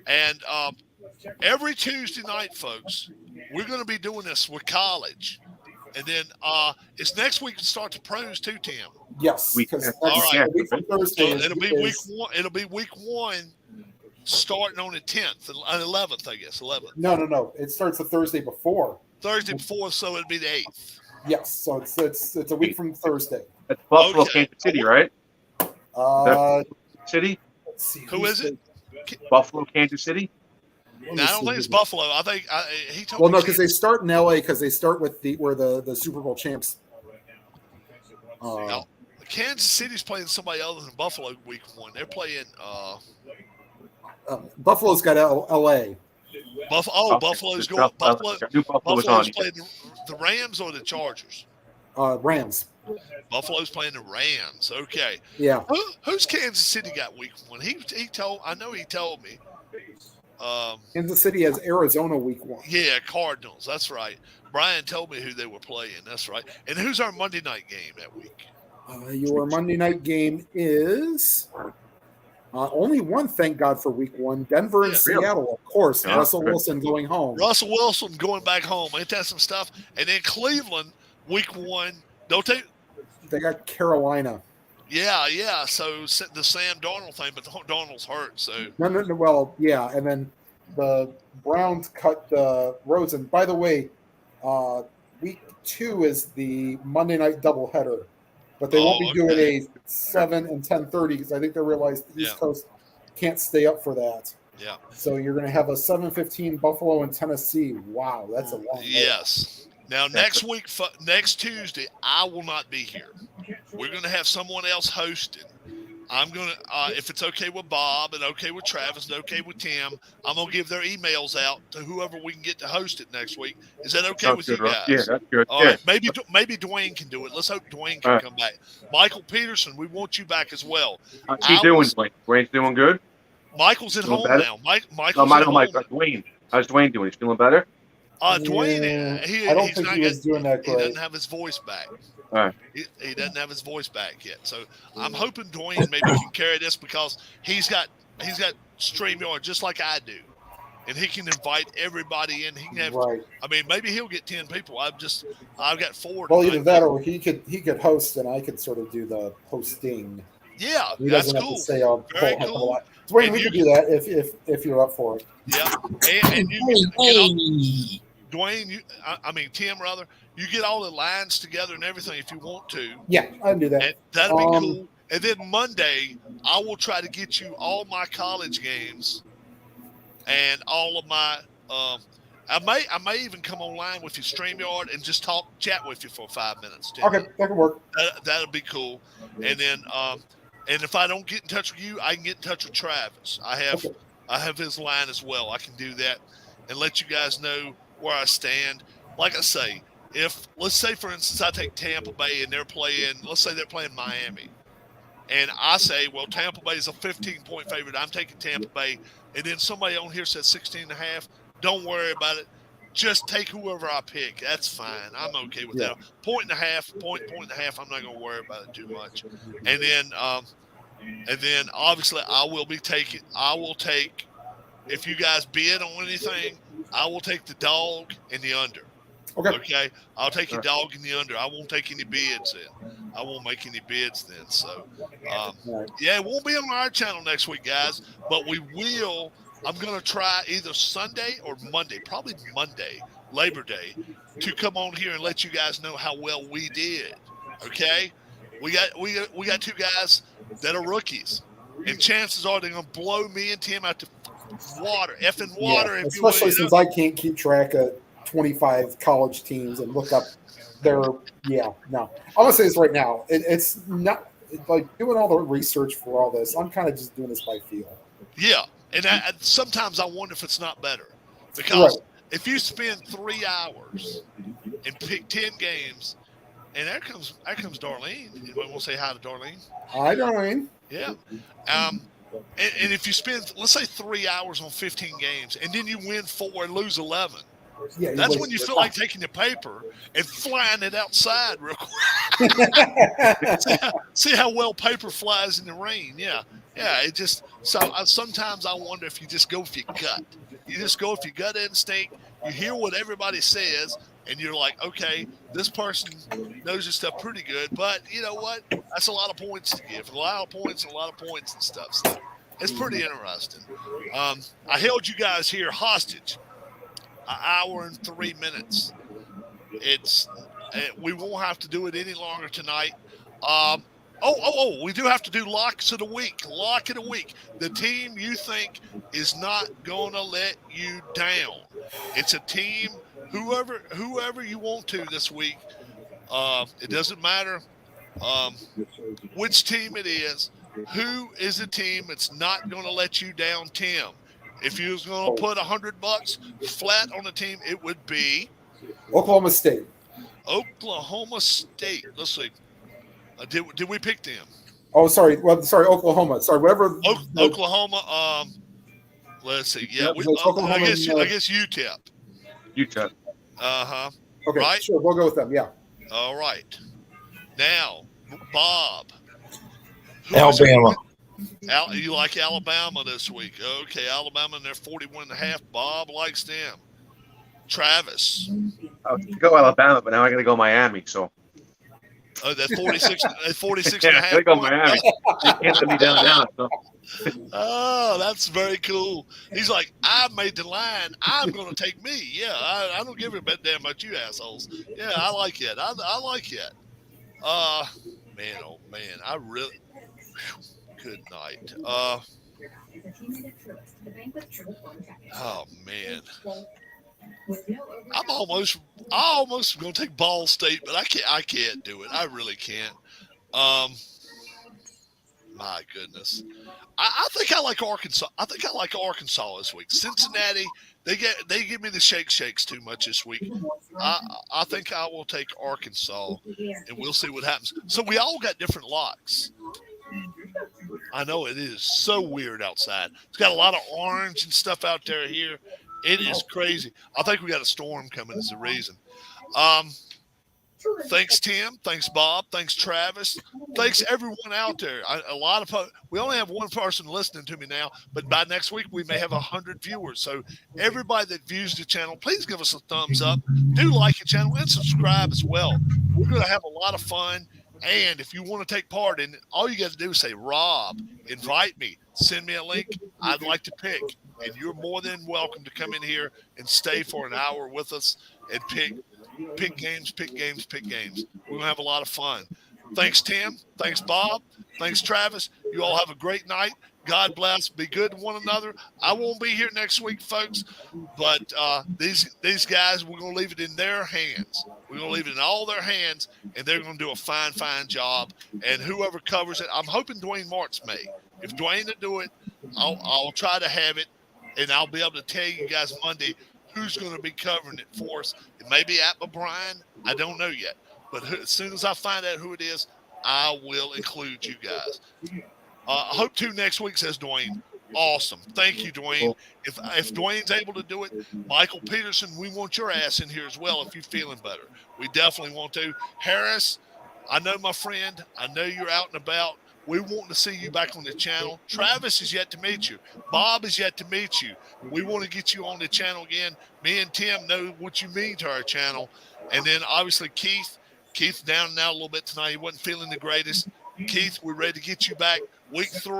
And every Tuesday night, folks, we're going to be doing this with college. And then it's next week to start the pros too, Tim. Yes. Week from Thursday. So week 1. It'll be week 1 starting on the 10th and 11th, I guess. 11th. No. It starts the Thursday before. Thursday before, so it'll be the 8th. Yes, so it's a week from Thursday. That's Buffalo, Kansas City, right? City. Let's see, who is it? Buffalo, Kansas City. No, I don't think it's Buffalo. I think he told me. Well, no, because they start in LA because they start with where the Super Bowl champs. Kansas City's playing somebody other than Buffalo week 1. They're playing. Buffalo's got LA. Buffalo's going. Buffalo's playing the Rams or the Chargers. Rams. Buffalo's playing the Rams. Okay. Yeah. Who's Kansas City got week 1? He told. I know he told me. Kansas City has Arizona week 1. Yeah, Cardinals. That's right. Brian told me who they were playing. That's right. And who's our Monday night game that week? Your Monday night game is only one, thank God, for week 1. Denver and Seattle, of course. Yeah, Russell Wilson going home. Russell Wilson going back home. Ain't that some stuff? And then Cleveland, week 1. They got Carolina. Yeah. So the Sam Darnold thing, but Darnold's hurt. So no. Well, yeah, and then the Browns cut Rosen. By the way, week 2 is the Monday night doubleheader, but they won't be doing a 7 and 10:30 because I think they realized the East Coast can't stay up for that. Yeah. So you're going to have a 7:15 Buffalo and Tennessee. Wow, that's a long. Yes. Now, next Tuesday, I will not be here. We're going to have someone else hosting. I'm going to, if it's okay with Bob and okay with Travis and okay with Tim, I'm going to give their emails out to whoever we can get to host it next week. Is that okay with you guys? Yeah, that's good. All right. Maybe Dwayne can do it. Let's hope Dwayne can come back. Michael Peterson, we want you back as well. How's he doing, Dwayne? Dwayne's doing good? Michael's at home now. Michael's Dwayne. How's Dwayne doing? He's feeling better? Dwayne, I don't think he was doing that great. He doesn't have his voice back. All right. He doesn't have his voice back yet. So I'm hoping Dwayne maybe can carry this because he's got StreamYard just like I do. And he can invite everybody in. He can have, right. I mean, maybe he'll get 10 people. I've got 4. Well, either that or he could host, and I could sort of do the hosting. Yeah, he that's doesn't cool. have to say a Very whole cool. lot. Dwayne, we could do that if you're up for it. Yeah, and you Dwayne, Tim, rather, you get all the lines together and everything if you want to. Yeah, I can do that. And that'll be cool. And then Monday, I will try to get you all my college games and all of my. I may even come online with your StreamYard and just chat with you for 5 minutes. Okay, that can work. That'll be cool. And then, and if I don't get in touch with you, I can get in touch with Travis. I have his line as well. I can do that and let you guys know where I stand. Like I say, let's say for instance I take Tampa Bay and let's say they're playing Miami, and I say, well, Tampa Bay is a 15-point favorite. I'm taking Tampa Bay, and then somebody on here says 16.5. Don't worry about it. Just take whoever I pick. That's fine. I'm okay with that. Point and a half. I'm not going to worry about it too much. And then obviously I will take. If you guys bid on anything, I will take the dog and the under. Okay. I'll take your dog and the under. I won't take any bids then. I won't make any bids then. So, it won't be on our channel next week, guys. But we will. I'm going to try either Sunday or Monday, probably Monday, Labor Day, to come on here and let you guys know how well we did. Okay? We got 2 guys that are rookies, and chances are they're going to blow me and Tim out to water. Especially since I can't keep track of 25 college teams and look up their. Yeah, no. I'm going to say this right now. It's not like doing all the research for all this. I'm kind of just doing this by feel. Yeah. And sometimes I wonder if it's not better, because if you spend 3 hours and pick 10 games, and there comes Darlene. Anybody want to say hi to Darlene? Hi, Darlene. Yeah. And if you spend, let's say, 3 hours on 15 games, and then you win 4 and lose 11, that's when you feel like taking the paper and flying it outside real quick. see how well paper flies in the rain. Yeah. Yeah, sometimes I wonder if you just go with your gut. You just go with your gut instinct. You hear what everybody says, and you're like, okay, this person knows this stuff pretty good, but you know what? That's a lot of points to give. A lot of points and stuff. So it's pretty interesting. I held you guys here hostage 1 hour and 3 minutes. We won't have to do it any longer tonight. We do have to do locks of the week. Lock of the week. The team you think is not going to let you down. It's a team, whoever you want to this week. It doesn't matter which team it is. Who is the team that's not going to let you down, Tim? If you was going to put $100 flat on the team, it would be Oklahoma State. Oklahoma State. Let's see. Did we pick them? Oh, sorry. Well, sorry, Oklahoma. Sorry, whatever. Oklahoma. Let's see. Yeah, I guess UTEP. UTEP. Okay, right? Sure, we'll go with them. Yeah. All right. Now, Bob. Alabama. You like Alabama this week? Okay, Alabama, and they're 41.5. Bob likes them. Travis. I was going to go Alabama, but now I got to go Miami. So. Oh, that 46 yeah, and a half. I go Miami. You can't let me down. So. Oh, that's very cool. He's like, I made the line. I'm going to take me. Yeah, I don't give a damn about you assholes. Yeah, I like it. I like it. Man, oh man, I really. Good night. Oh man. I almost gonna take Ball State, but I can't do it. I really can't. My goodness. I think I like Arkansas. I think I like Arkansas this week. Cincinnati, they give me the shakes too much this week. I think I will take Arkansas, and we'll see what happens. So we all got different locks. I know it is so weird outside. It's got a lot of orange and stuff out there here. It is crazy. I think we got a storm coming as a reason. Thanks, Tim. Thanks, Bob. Thanks, Travis. Thanks, everyone out there. We only have one person listening to me now, but by next week we may have 100 viewers. So everybody that views the channel, please give us a thumbs up. Do like the channel and subscribe as well. We're going to have a lot of fun. And if you want to take part in it, all you got to do is say, Rob, invite me, send me a link. I'd like to pick. And you're more than welcome to come in here and stay for an hour with us and pick games. We're going to have a lot of fun. Thanks, Tim. Thanks, Bob. Thanks, Travis. You all have a great night. God bless. Be good to one another. I won't be here next week, folks, but these guys, we're going to leave it in their hands. We're going to leave it in all their hands, and they're going to do a fine, fine job. And whoever covers it, I'm hoping Dwayne Martz may. If Dwayne will do it, I'll try to have it, and I'll be able to tell you guys Monday who's going to be covering it for us. It may be Atma Bryan. I don't know yet. But as soon as I find out who it is, I will include you guys. I hope to next week, says Dwayne. Awesome. Thank you, Dwayne. If Dwayne's able to do it, Michael Peterson, we want your ass in here as well if you're feeling better. We definitely want to. Harris, I know my friend. I know you're out and about. We want to see you back on the channel. Travis is yet to meet you. Bob is yet to meet you. We want to get you on the channel again. Me and Tim know what you mean to our channel. And then obviously Keith. Keith's down now a little bit tonight. He wasn't feeling the greatest. Keith, we're ready to get you back. Week 2.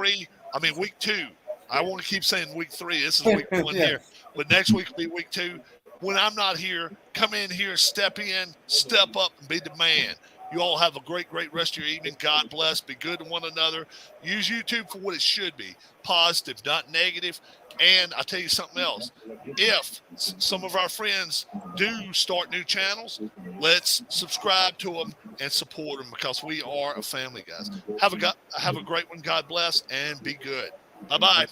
I want to keep saying week 3. This is week 1 here. But next week will be week 2. When I'm not here, come in here, step in, step up, and be the man. You all have a great, great rest of your evening. God bless. Be good to one another. Use YouTube for what it should be. Positive, not negative. And I'll tell you something else. If some of our friends do start new channels, let's subscribe to them and support them because we are a family, guys. Have a great one. God bless and be good. Bye-bye.